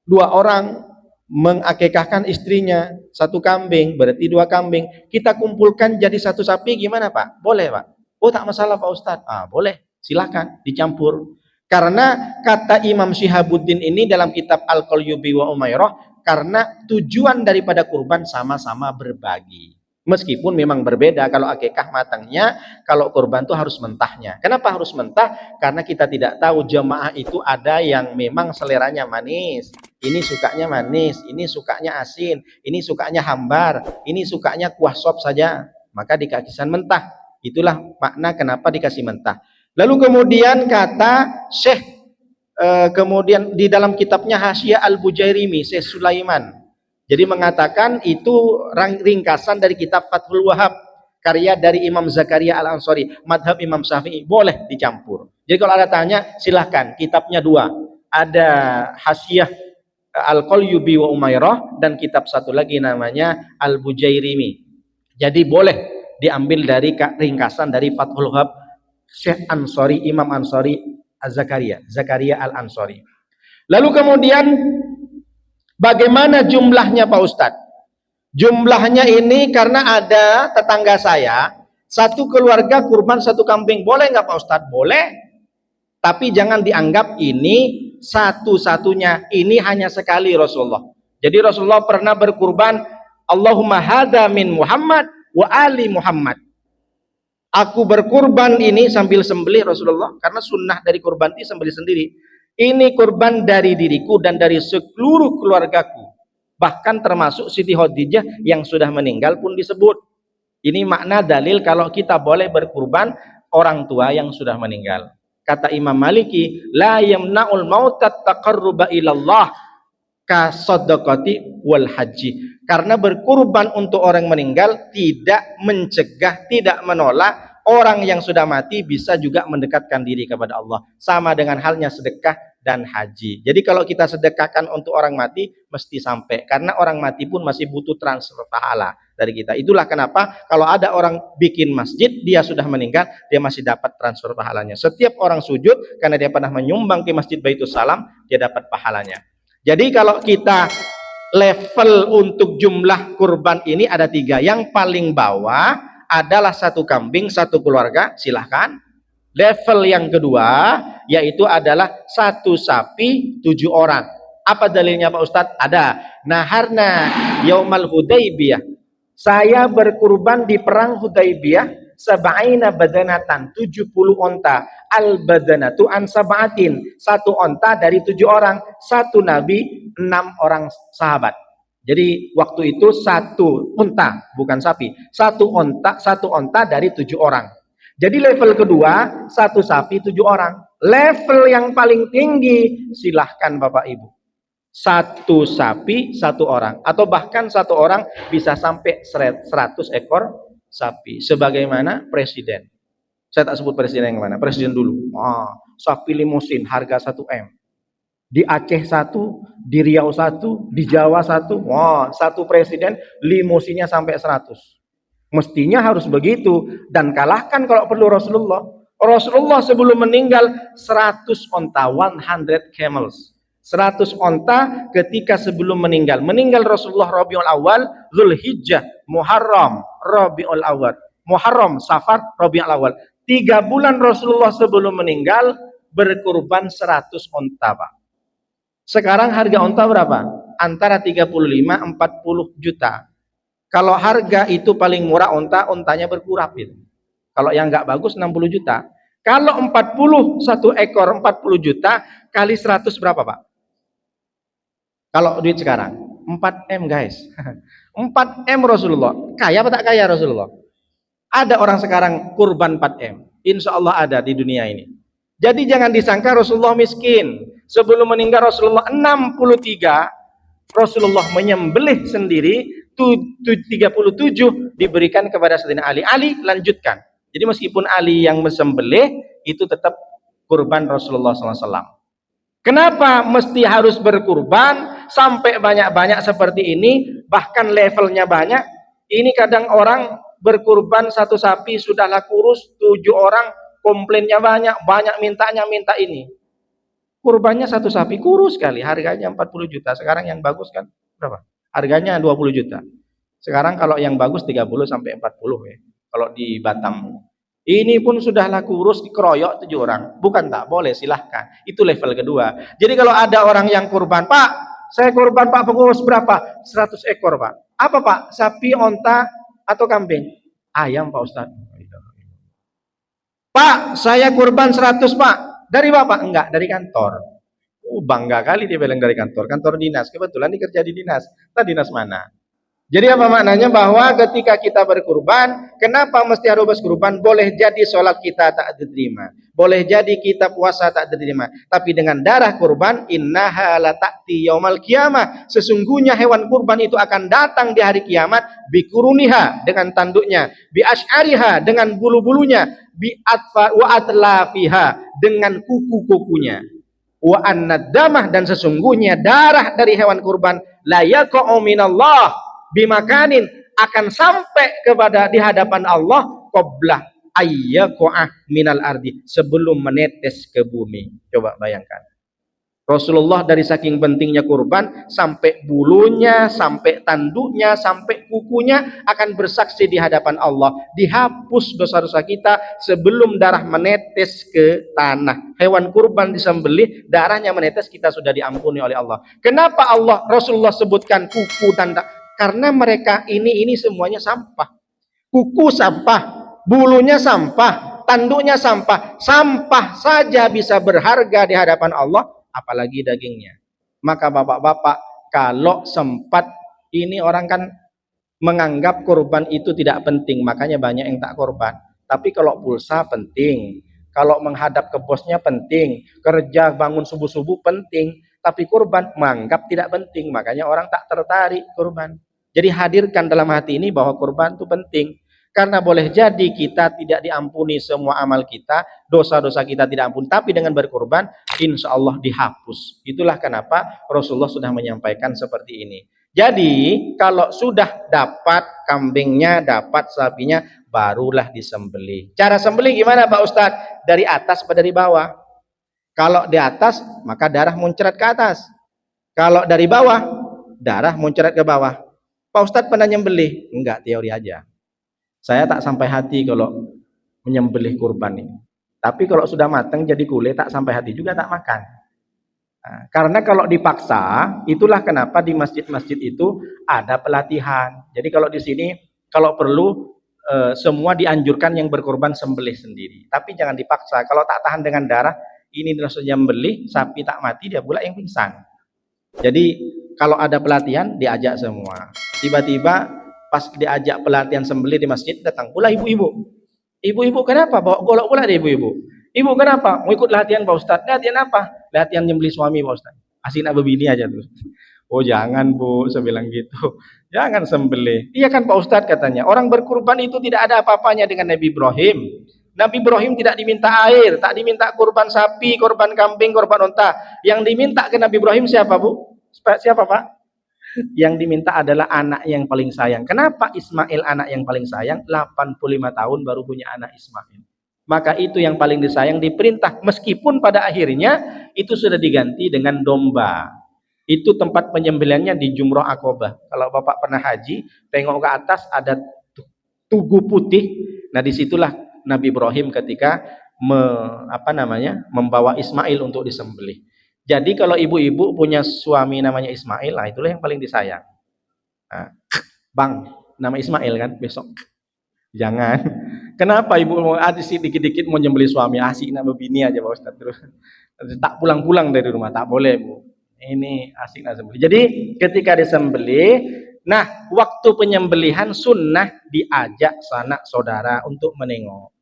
2 orang mengakikahkan istrinya 1 kambing, berarti 2 kambing, kita kumpulkan jadi 1 sapi, gimana Pak? Boleh Pak? Oh tak masalah Pak Ustadz. Boleh, silakan dicampur. Karena kata Imam Syihabuddin ini dalam kitab Al-Qalyubi wa Umairah, karena tujuan daripada kurban sama-sama berbagi. Meskipun memang berbeda, kalau akikah matangnya, kalau kurban itu harus mentahnya. Kenapa harus mentah? Karena kita tidak tahu, jemaah itu ada yang memang seleranya manis, ini sukanya manis, ini sukanya asin, ini sukanya hambar, ini sukanya kuah sop saja, maka dikasihkan mentah. Itulah makna kenapa dikasih mentah. Lalu kemudian kata Syekh, kemudian di dalam kitabnya Hasyiah Al-Bujairimi, Syekh Sulaiman, jadi mengatakan itu ringkasan dari kitab Fathul Wahhab, karya dari Imam Zakaria Al-Ansari, madhab Imam Syafi'i, boleh dicampur. Jadi kalau ada tanya, silahkan, kitabnya 2. Ada Hasyiah Al-Qalyubi wa Umairah dan kitab satu lagi namanya Al-Bujairimi. Jadi boleh diambil dari ringkasan dari Fathul Wahhab Syekh Ansari, Imam Ansari Zakaria Al-Ansari. Lalu kemudian bagaimana jumlahnya Pak Ustadz? Jumlahnya ini karena ada tetangga saya, 1 keluarga kurban 1 kambing. Boleh nggak Pak Ustadz? Boleh. Tapi jangan dianggap ini satu-satunya. Ini hanya sekali Rasulullah. Jadi Rasulullah pernah berkurban, Allahumma hadza min Muhammad wa ali Muhammad. Aku berkurban ini sambil sembelih Rasulullah, karena sunnah dari kurban itu sembelih sendiri. Ini kurban dari diriku dan dari seluruh keluargaku. Bahkan termasuk Siti Khadijah yang sudah meninggal pun disebut. Ini makna dalil kalau kita boleh berkurban orang tua yang sudah meninggal. Kata Imam Maliki, la yamna'ul mautat taqarruba ilallah ka sadaqati wal haji. Karena berkurban untuk orang meninggal tidak mencegah, tidak menolak orang yang sudah mati bisa juga mendekatkan diri kepada Allah. Sama dengan halnya sedekah dan haji. Jadi kalau kita sedekahkan untuk orang mati mesti sampai, karena orang mati pun masih butuh transfer pahala dari kita. Itulah kenapa kalau ada orang bikin masjid, dia sudah meninggal, dia masih dapat transfer pahalanya. Setiap orang sujud karena dia pernah menyumbang ke Masjid Baitus Salam, dia dapat pahalanya. Jadi kalau kita level untuk jumlah kurban ini ada 3. Yang paling bawah adalah 1 kambing 1 keluarga, silahkan. Level yang kedua yaitu adalah 1 sapi 7 orang. Apa dalilnya Pak Ustadz? Ada. Naharna yaumal Hudaybiyah. Saya berkurban di perang Hudaybiyah sab'ina badanatan, 70 onta. Al badanatu an sab'atin, 1 onta dari 7 orang. 1 nabi, 6 orang sahabat. Jadi waktu itu 1 unta, bukan sapi. 1 onta dari 7 orang. Jadi level kedua 1 sapi 7 orang. Level yang paling tinggi silahkan Bapak Ibu. 1 sapi 1 orang, atau bahkan 1 orang bisa sampai 100 ekor sapi. Sebagaimana presiden. Saya tak sebut presiden yang mana, presiden dulu. Sapi limusin harga 1 M. Di Aceh 1, di Riau 1, di Jawa 1. 1 presiden limusinnya sampai 100. Mestinya harus begitu, dan kalahkan kalau perlu Rasulullah. Rasulullah sebelum meninggal 100 onta, 100 camels. 100 onta ketika sebelum meninggal. Meninggal Rasulullah Rabiul Awal, Zulhijjah, Muharram, Rabiul Awal. Muharram, Safar, Rabiul Awal. 3 bulan Rasulullah sebelum meninggal berkurban 100 onta, Pak. Sekarang harga onta berapa? Antara 35-40 juta. Kalau harga itu paling murah ontanya berkurap itu. Kalau yang nggak bagus 60 juta. Kalau 1 ekor 40 juta kali 100 berapa Pak? Kalau duit sekarang 4 M guys. 4 M Rasulullah. Kaya apa tak kaya Rasulullah? Ada orang sekarang kurban 4 M. Insya Allah ada di dunia ini. Jadi jangan disangka Rasulullah miskin. Sebelum meninggal Rasulullah 63, Rasulullah menyembelih sendiri 37 diberikan kepada Sayyidina Ali. Ali lanjutkan. Jadi meskipun Ali yang mesembelih, itu tetap kurban Rasulullah SAW. Kenapa mesti harus berkurban sampai banyak-banyak seperti ini, bahkan levelnya banyak? Ini kadang orang berkurban 1 sapi sudahlah kurus, 7 orang komplainnya banyak mintanya minta ini. Kurbannya 1 sapi kurus sekali, harganya 40 juta. Sekarang yang bagus kan berapa? Harganya 20 juta. Sekarang kalau yang bagus 30 sampai 40 ya. Kalau di Batam. Ini pun sudahlah kurus, dikeroyok 7 orang. Bukan tak boleh, silahkan. Itu level kedua. Jadi kalau ada orang yang kurban, Pak, saya kurban Pak, pengurus berapa? 100 ekor Pak. Apa Pak? Sapi, onta, atau kambing? Ayam Pak Ustadz. Pak, saya kurban 100 Pak. Dari Bapak? Enggak, dari kantor. Bangga kali dia bilang dari kantor. Kantor dinas. Kebetulan dia kerja di dinas. Entah dinas mana. Jadi apa maknanya? Bahwa ketika kita berkurban, kenapa mesti harus berkurban? Boleh jadi sholat kita tak diterima. Boleh jadi kita puasa tak diterima. Tapi dengan darah kurban, innaha la ta'ti yaumal qiyamah. Sesungguhnya hewan kurban itu akan datang di hari kiamat. Bikuruniha, dengan tanduknya. Bi ash'ariha, dengan bulu-bulunya. Bi atfa wa atlafiha, dengan kuku-kukunya. Wa annadamah, dan sesungguhnya darah dari hewan kurban la yaqa'u minallah bimakanin, akan sampai kepada di hadapan Allah qabla ayyaqa'ah minal ardi, sebelum menetes ke bumi. Coba bayangkan. Rasulullah dari saking pentingnya kurban, sampai bulunya, sampai tanduknya, sampai kukunya akan bersaksi di hadapan Allah, dihapus dosa-dosa kita sebelum darah menetes ke tanah. Hewan kurban disembelih, darahnya menetes, kita sudah diampuni oleh Allah. Kenapa Rasulullah sebutkan kuku dan karena mereka ini semuanya sampah. Kuku sampah, bulunya sampah, tanduknya sampah. Sampah saja bisa berharga di hadapan Allah, apalagi dagingnya. Maka bapak-bapak, kalau sempat, ini orang kan menganggap kurban itu tidak penting, makanya banyak yang tak kurban. Tapi kalau pulsa penting, kalau menghadap ke bosnya penting, kerja bangun subuh-subuh penting, tapi kurban menganggap tidak penting, makanya orang tak tertarik kurban. Jadi hadirkan dalam hati ini bahwa kurban itu penting. Karena boleh jadi kita tidak diampuni semua amal kita, dosa-dosa kita tidak ampun, tapi dengan berkurban, insya Allah dihapus. Itulah kenapa Rasulullah sudah menyampaikan seperti ini. Jadi, kalau sudah dapat kambingnya, dapat sapinya, barulah disembelih. Cara sembelih gimana Pak Ustadz? Dari atas atau dari bawah? Kalau di atas, maka darah muncrat ke atas. Kalau dari bawah, darah muncrat ke bawah. Pak Ustadz pernah nyembelih? Enggak, teori aja. Saya tak sampai hati kalau menyembelih kurban ini. Tapi kalau sudah matang jadi gulai, tak sampai hati juga, tak makan. Nah, karena kalau dipaksa, itulah kenapa di masjid-masjid itu ada pelatihan. Jadi kalau di sini, kalau perlu, semua dianjurkan yang berkorban sembelih sendiri. Tapi jangan dipaksa. Kalau tak tahan dengan darah, ini langsung nyembelih, sapi tak mati, dia pula yang pingsan. Jadi kalau ada pelatihan, diajak semua. Tiba-tiba pas diajak pelatihan sembelih di masjid, datang pula ibu-ibu. Ibu-ibu kenapa? Bawa golok pula deh ibu-ibu. Ibu kenapa? Mau ikut latihan Pak Ustadz. Latihan apa? Latihan nyembelih suami Pak Ustadz. Asik nak berbini aja tuh. Oh jangan Bu, saya bilang gitu. Jangan sembelih. Iya kan Pak Ustadz katanya. Orang berkurban itu tidak ada apa-apanya dengan Nabi Ibrahim. Nabi Ibrahim tidak diminta air, tak diminta kurban sapi, kurban kambing, kurban unta. Yang diminta ke Nabi Ibrahim siapa Bu? Siapa Pak? Yang diminta adalah anak yang paling sayang. Kenapa Ismail anak yang paling sayang? 85 tahun baru punya anak Ismail. Maka itu yang paling disayang, diperintah. Meskipun pada akhirnya itu sudah diganti dengan domba. Itu tempat penyembelihannya di Jumrah Aqabah. Kalau Bapak pernah haji, tengok ke atas ada tugu putih. Nah disitulah Nabi Ibrahim ketika membawa Ismail untuk disembelih. Jadi kalau ibu-ibu punya suami namanya Ismail, lah itulah yang paling disayang. Nah, Bang, nama Ismail kan besok. Jangan. Kenapa ibu mau sih dikit-dikit mau nyembelih suami, asik nama bini aja Pak Ustaz terus. Tak pulang-pulang dari rumah, tak boleh Bu. Ini asik nak sembelih. Jadi ketika disembelih, nah waktu penyembelihan sunnah diajak sanak saudara untuk menengok.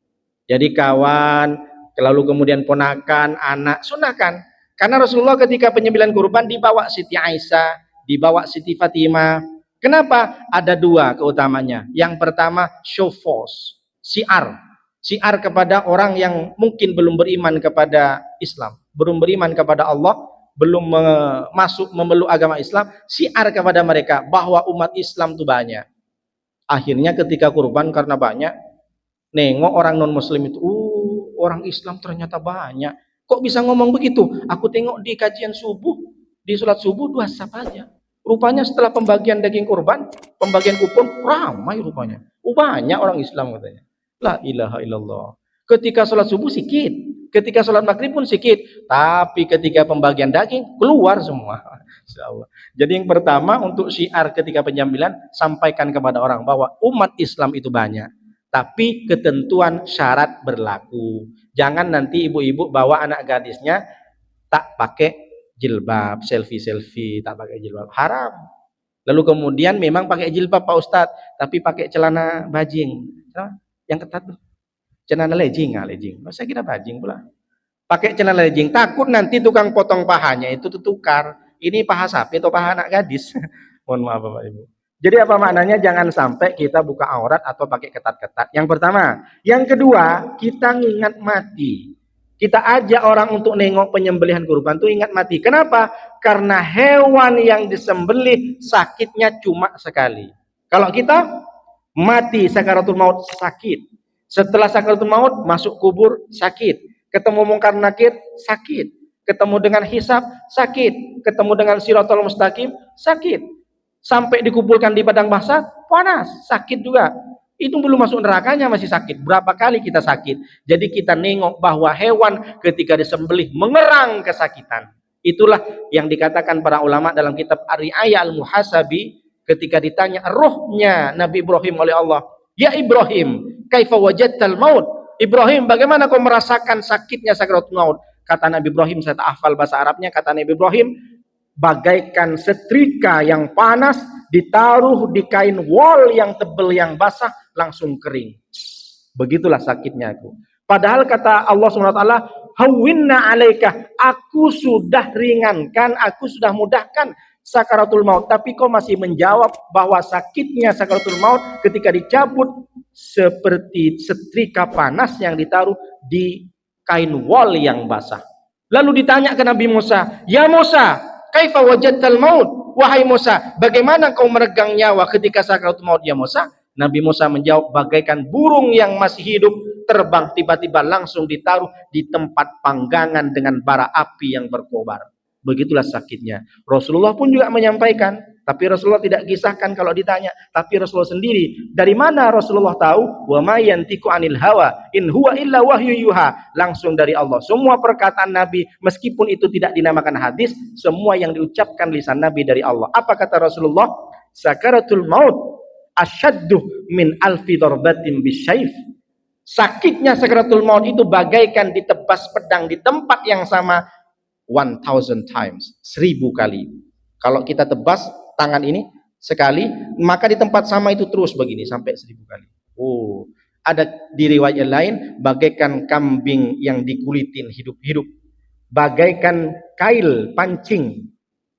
Jadi kawan, lalu kemudian ponakan, anak, sunnahkan. Karena Rasulullah ketika penyembelihan kurban dibawa Siti Aisyah, dibawa Siti Fatimah. Kenapa? Ada dua keutamanya. Yang pertama, show force, siar. Siar kepada orang yang mungkin belum beriman kepada Islam, belum beriman kepada Allah, belum masuk memeluk agama Islam, siar kepada mereka bahwa umat Islam itu banyak. Akhirnya ketika kurban karena banyak, nengok orang non muslim itu, orang Islam ternyata banyak. Kok bisa ngomong begitu? Aku tengok di kajian subuh, di sholat subuh 2 saf aja. Rupanya setelah pembagian daging kurban, pembagian kupon, ramai rupanya. Banyak orang Islam katanya. La ilaha illallah. Ketika sholat subuh sikit, ketika sholat maghrib pun sikit, tapi ketika pembagian daging keluar semua. Insyaallah. Jadi yang pertama untuk syiar ketika penyembelihan, sampaikan kepada orang bahwa umat Islam itu banyak. Tapi ketentuan syarat berlaku. Jangan nanti ibu-ibu bawa anak gadisnya tak pakai jilbab, selfie, tak pakai jilbab. Haram. Lalu kemudian memang pakai jilbab Pak Ustadz, tapi pakai celana bajing. Yang ketat tuh. Celana legging. Masa kira bajing pula. Pakai celana legging. Takut nanti tukang potong pahanya itu tukar. Ini paha sapi atau paha anak gadis. Mohon maaf Bapak Ibu. Jadi apa maknanya? Jangan sampai kita buka aurat atau pakai ketat-ketat. Yang pertama. Yang kedua, kita ingat mati. Kita ajak orang untuk nengok penyembelihan kurban itu ingat mati. Kenapa? Karena hewan yang disembelih sakitnya cuma sekali. Kalau kita mati sakaratul maut sakit. Setelah sakaratul maut masuk kubur sakit. Ketemu mungkar nakir sakit. Ketemu dengan hisab sakit. Ketemu dengan siratal mustaqim sakit. Sampai dikumpulkan di padang mahsyar, panas, sakit juga. Itu belum masuk nerakanya masih sakit. Berapa kali kita sakit? Jadi kita nengok bahwa hewan ketika disembelih mengerang kesakitan. Itulah yang dikatakan para ulama dalam kitab Ar-Ri'ayah Al-Muhasabi ketika ditanya rohnya Nabi Ibrahim oleh Allah. Ya Ibrahim, kaifa wajadtal maut? Ibrahim, bagaimana kau merasakan sakitnya sakaratul maut? Kata Nabi Ibrahim, saya tak hafal bahasa Arabnya, kata Nabi Ibrahim, bagaikan setrika yang panas ditaruh di kain wol yang tebal yang basah langsung kering. Begitulah sakitnya aku. Padahal kata Allah SWT, hawinna alaika, aku sudah ringankan, aku sudah mudahkan sakaratul maut, tapi kau masih menjawab bahwa sakitnya sakaratul maut ketika dicabut seperti setrika panas yang ditaruh di kain wol yang basah. Lalu ditanya ke Nabi Musa, ya Musa, kaifa wajadtal maut? Wahai Musa, bagaimana kau meregang nyawa ketika sakaratul maut ya Musa? Nabi Musa menjawab, bagaikan burung yang masih hidup terbang tiba-tiba langsung ditaruh di tempat panggangan dengan bara api yang berkobar. Begitulah sakitnya. Rasulullah pun juga menyampaikan, tapi Rasulullah tidak kisahkan kalau ditanya, tapi Rasulullah sendiri. Dari mana Rasulullah tahu? Wa ma yantiqu anil hawa in huwa illa wahyu yuha. Langsung dari Allah. Semua perkataan Nabi meskipun itu tidak dinamakan hadis, semua yang diucapkan lisan Nabi dari Allah. Apa kata Rasulullah? Sakaratul maut asyaddu min alfi darbatin bisyayf. Sakitnya sakaratul maut itu bagaikan ditebas pedang di tempat yang sama 1000 times, 1000 kali. Kalau kita tebas tangan ini sekali, maka di tempat sama itu terus begini sampai 1000 kali. Oh, ada di riwayat lain bagaikan kambing yang dikulitin hidup-hidup, bagaikan kail pancing,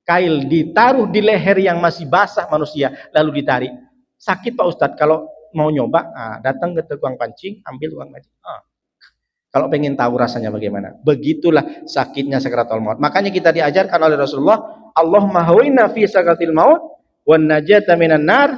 kail ditaruh di leher yang masih basah manusia lalu ditarik. Sakit Pak Ustadz, kalau mau nyoba, datang ke tukang pancing, ambil tukang pancing. Kalau pengen tahu rasanya bagaimana, begitulah sakitnya sakaratul maut. Makanya kita diajarkan oleh Rasulullah, Allahumma hawinna fi sakaratil maut, wan najata minan nar,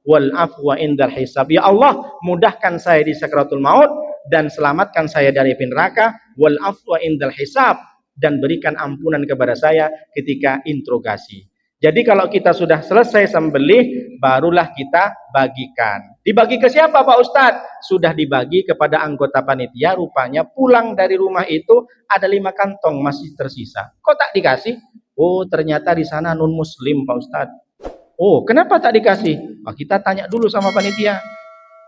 wal afwa indal hisab. Ya Allah, mudahkan saya di sakaratul maut dan selamatkan saya dari api neraka, wal afwa indal hisab, dan berikan ampunan kepada saya ketika interogasi. Jadi kalau kita sudah selesai sembelih, barulah kita bagikan. Dibagi ke siapa Pak Ustadz? Sudah dibagi kepada anggota panitia, rupanya pulang dari rumah itu ada 5 kantong masih tersisa. Kok tak dikasih? Oh ternyata di sana non muslim Pak Ustadz. Oh kenapa tak dikasih? Kita tanya dulu sama panitia.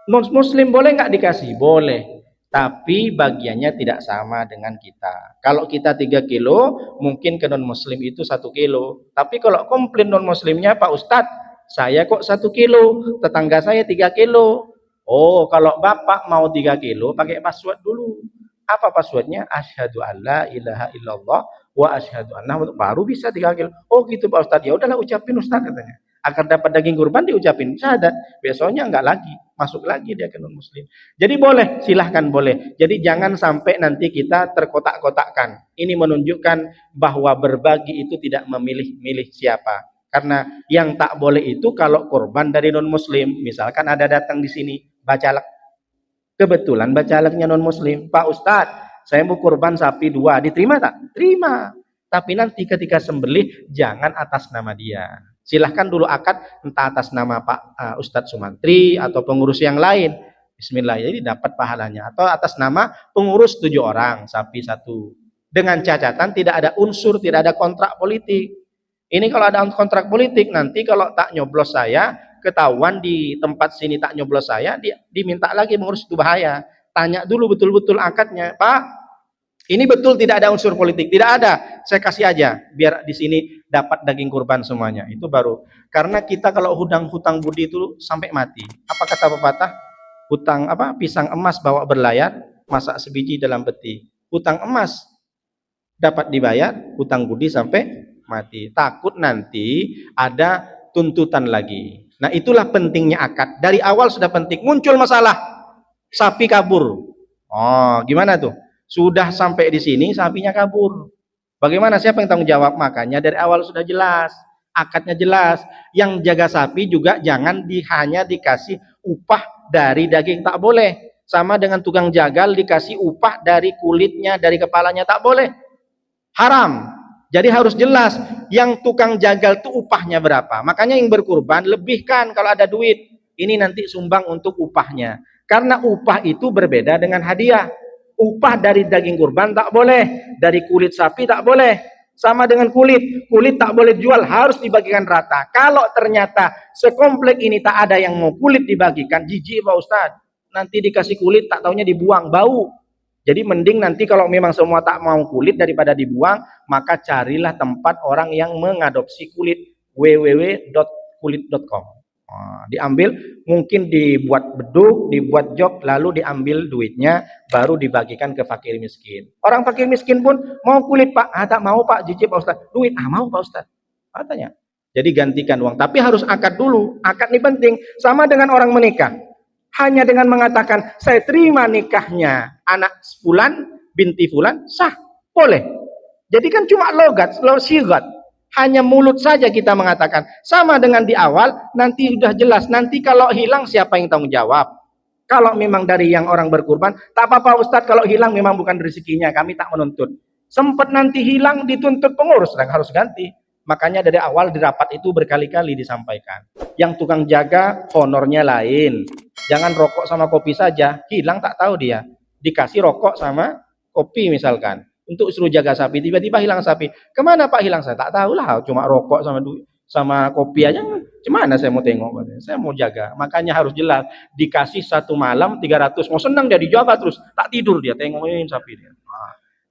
Non muslim boleh nggak dikasih? Boleh. Tapi bagiannya tidak sama dengan kita. Kalau kita 3 kilo, mungkin ke non-muslim itu 1 kilo. Tapi kalau komplain non-muslimnya, Pak Ustadz, saya kok 1 kilo, tetangga saya 3 kilo. Oh, kalau Bapak mau 3 kilo, pakai password dulu. Apa passwordnya? Asyhadu alla ilaha illallah wa asyhadu anna, baru bisa 3 kilo. Oh gitu Pak Ustadz, ya udahlah ucapin Ustadz katanya. Akan dapat daging kurban diucapin syahadat, besoknya enggak lagi, masuk lagi dia ke non muslim. Jadi boleh, silahkan boleh. Jadi jangan sampai nanti kita terkotak-kotakkan. Ini menunjukkan bahwa berbagi itu tidak memilih-milih siapa. Karena yang tak boleh itu kalau korban dari non muslim, misalkan ada datang di sini bacalek, kebetulan bacaleknya non muslim, Pak Ustadz, saya mau kurban sapi 2, diterima tak? Terima. Tapi nanti ketika sembelih jangan atas nama dia. Silahkan dulu akad entah atas nama Pak Ustadz Sumantri atau pengurus yang lain. Bismillah, jadi dapat pahalanya. Atau atas nama pengurus 7 orang, sapi 1. Dengan catatan tidak ada unsur, tidak ada kontrak politik. Ini kalau ada kontrak politik, nanti kalau tak nyoblos saya, ketahuan di tempat sini tak nyoblos saya, diminta lagi mengurus, itu bahaya. Tanya dulu betul-betul akadnya, Pak. Ini betul tidak ada unsur politik, tidak ada. Saya kasih aja biar di sini dapat daging kurban semuanya. Itu baru. Karena kita kalau hutang budi itu sampai mati. Apa kata pepatah? Hutang pisang emas bawa berlayar, masak sebiji dalam peti. Hutang emas dapat dibayar, hutang budi sampai mati. Takut nanti ada tuntutan lagi. Nah, itulah pentingnya akad. Dari awal sudah penting. Muncul masalah, sapi kabur. Oh, gimana tuh? Sudah sampai di sini, sapinya kabur. Bagaimana, siapa yang tanggung jawab? Makanya dari awal sudah jelas, akadnya jelas. Yang jaga sapi juga jangan hanya dikasih upah dari daging, tak boleh. Sama dengan tukang jagal dikasih upah dari kulitnya, dari kepalanya, tak boleh. Haram. Jadi harus jelas yang tukang jagal itu upahnya berapa. Makanya yang berkurban lebihkan kalau ada duit. Ini nanti sumbang untuk upahnya. Karena upah itu berbeda dengan hadiah. Upah dari daging kurban tak boleh. Dari kulit sapi tak boleh. Sama dengan kulit. Kulit tak boleh jual, harus dibagikan rata. Kalau ternyata sekomplek ini tak ada yang mau kulit dibagikan, jijik Pak Ustadz. Nanti dikasih kulit tak taunya dibuang, bau. Jadi mending nanti kalau memang semua tak mau kulit daripada dibuang, maka carilah tempat orang yang mengadopsi kulit, www.kulit.com. Diambil, mungkin dibuat beduk, dibuat jok, lalu diambil duitnya, baru dibagikan ke fakir miskin. Orang fakir miskin pun mau kulit Pak, tak mau Pak, jijik Pak Ustadz. Duit, mau Pak Ustadz, katanya. Jadi gantikan uang, tapi harus akad dulu. Akad ini penting, sama dengan orang menikah. Hanya dengan mengatakan saya terima nikahnya anak fulan binti fulan, sah, boleh. Jadi kan cuma logat, sigat. Hanya mulut saja kita mengatakan. Sama dengan di awal, nanti sudah jelas. Nanti kalau hilang siapa yang tanggung jawab? Kalau memang dari yang orang berkurban, tak apa-apa Ustadz, kalau hilang memang bukan rezekinya, kami tak menuntut. Sempat nanti hilang dituntut pengurus, dan harus ganti. Makanya dari awal di rapat itu berkali-kali disampaikan. Yang tukang jaga honornya lain. Jangan rokok sama kopi saja. Hilang tak tahu dia. Dikasih rokok sama kopi misalkan. Untuk suruh jaga sapi. Tiba-tiba hilang sapi. Kemana Pak hilang? Saya tak tahu lah. Cuma rokok sama kopi aja. Gimana saya mau tengok? Saya mau jaga. Makanya harus jelas. Dikasih satu malam 300. Mau senang dia dijaga terus. Tak tidur dia. Tengokin sapi dia.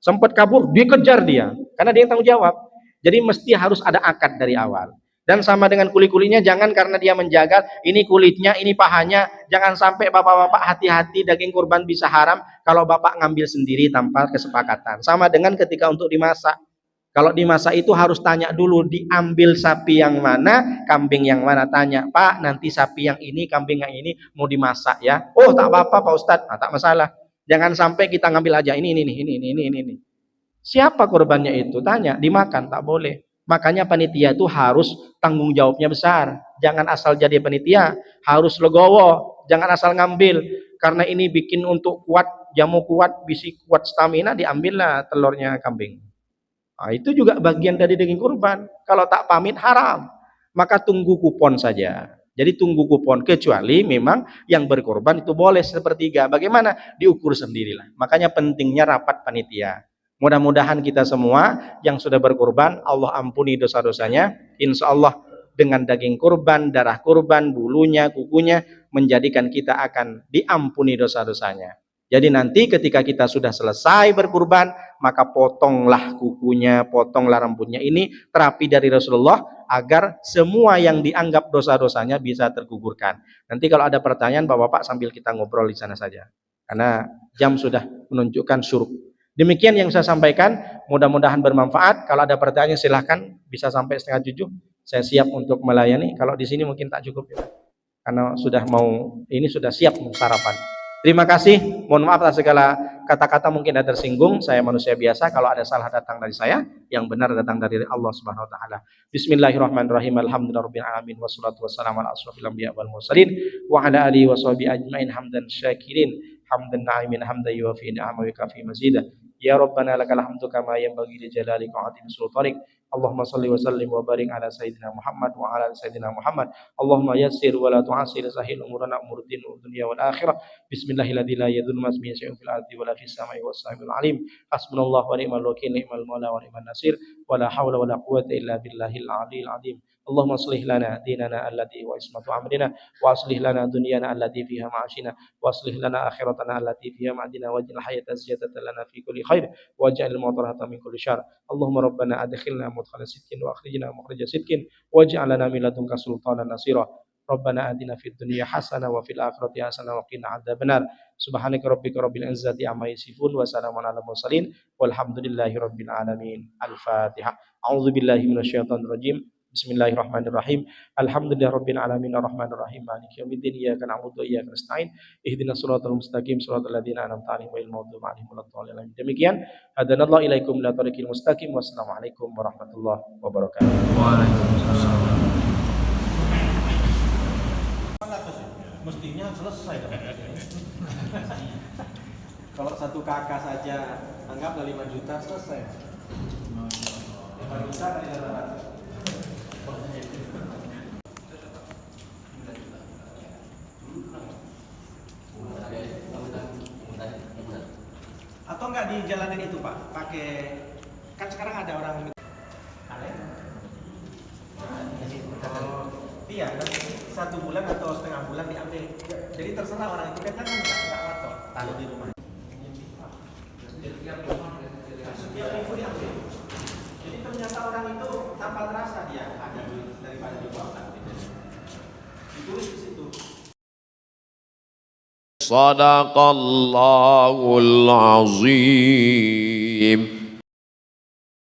Sempat kabur. Dikejar dia. Karena dia yang tanggung jawab. Jadi mesti harus ada akad dari awal. Dan sama dengan kulit-kulitnya, jangan karena dia menjaga, ini kulitnya, ini pahanya, jangan sampai bapak-bapak hati-hati daging kurban bisa haram kalau bapak ngambil sendiri tanpa kesepakatan. Sama dengan ketika untuk dimasak. Kalau dimasak itu harus tanya dulu, diambil sapi yang mana, kambing yang mana. Tanya, Pak nanti sapi yang ini, kambing yang ini mau dimasak ya. Oh tak apa-apa Pak Ustadz, tak masalah. Jangan sampai kita ngambil aja, ini. Siapa korbannya itu? Tanya, dimakan, tak boleh. Makanya panitia itu harus tanggung jawabnya besar. Jangan asal jadi panitia, harus legowo. Jangan asal ngambil. Karena ini bikin untuk kuat, jamu kuat, bisi kuat stamina, diambillah telurnya kambing. Nah, itu juga bagian dari daging kurban. Kalau tak pamit haram. Maka tunggu kupon saja. Jadi tunggu kupon. Kecuali memang yang berkorban itu boleh sepertiga. Bagaimana? Diukur sendirilah. Makanya pentingnya rapat panitia. Mudah-mudahan kita semua yang sudah berkurban, Allah ampuni dosa-dosanya. Insya Allah dengan daging kurban, darah kurban, bulunya, kukunya, menjadikan kita akan diampuni dosa-dosanya. Jadi nanti ketika kita sudah selesai berkurban, maka potonglah kukunya, potonglah rambutnya. Ini terapi dari Rasulullah agar semua yang dianggap dosa-dosanya bisa tergugurkan. Nanti kalau ada pertanyaan, Bapak-bapak sambil kita ngobrol di sana saja. Karena jam sudah menunjukkan syuruk. Demikian yang saya sampaikan, mudah-mudahan bermanfaat. Kalau ada pertanyaan silahkan, bisa sampai 6:30. Saya siap untuk melayani. Kalau di sini mungkin tak cukup ya. Karena sudah ini sudah siap sarapan. Terima kasih. Mohon maaf atas segala kata-kata mungkin ada tersinggung. Saya manusia biasa. Kalau ada salah datang dari saya, yang benar datang dari Allah Subhanahu wa taala. Bismillahirrahmanirrahim. Alhamdulillahirabbil alamin wassalatu wassalamu ala asrofil anbiya wal mursalin wa ala alihi washabihi ajmain hamdan syakirin. Hamdan na'imin hamdan yuwafi ni'amahu kafi mazidah. Ya Rabbana lakal hamdu kama yanbaghi li jalalika wa 'azimi sultanik. Allahumma shalli wa sallim wa barik ala sayyidina Muhammad wa ala sayyidina Muhammad. Allahumma yassir wa la tu'assir, sahil umurana umur din wa dunya wal akhirah. Bismillahilladzi la yadurru ma ismihi syai'un fil ardi wa la fis samai was samiul alim. Hasbunallahu wa ni'mal wakeel, ni'mal maula wa ni'man nasir. Wa la haula wa la quwwata illa billahil 'aliyyil 'azim. Allahumma aslih lana dinana allati wa ismatu amrina wa aslih lana dunyana allati fiha ma'ashina wa aslih lana akhiratana allati fiha ma'adina waj'al hayata ziyadatan lana fi kulli khair waj'al al-mauta rahatan min kulli syarr. Allahumma rabbana adkhilna mudkhala sidqin wa akhrijna mukhraja sidqin waj'al lana min ladunka sultanan nasira. Rabbana atina fid dunya hasanah wa fil akhirati hasanah wa qina adzabannar. Subhanaka rabbika rabbil izzati amma yasifun wa salamun alal mursalin walhamdulillahi rabbil alamin. Al-Fatihah. A'udzubillahi minasyaitonir rajim. Bismillahirrahmanirrahim. Alhamdulillahirabbil alamin arrahmanir rahim maliki yaumiddin iyyaka na'budu wa iyyaka nasta'in ihdinas siratal mustaqim siratal ladzina an'amta 'alaihim ghairil maghdubi 'alaihim waladdallin. Demikian hadanallahu ilaikum ila tariqil mustaqim. Wassalamualaikum warahmatullahi wabarakatuh. Waalaikumsalam. Mestinya selesai. Kalau satu kakak saja anggaplah 5 juta selesai. Atau enggak dijalanin itu Pak, pakai kan sekarang ada orang iya, nanti 1 bulan atau setengah bulan diambil. Jadi terserah orang itu kan nggak ngatur taruh di rumah. Setiap minggu diambil. Jadi ternyata orang itu tanpa terasa dia ada duit daripada dibuangkan. Ditulis di situ. Sadaqallahul azim.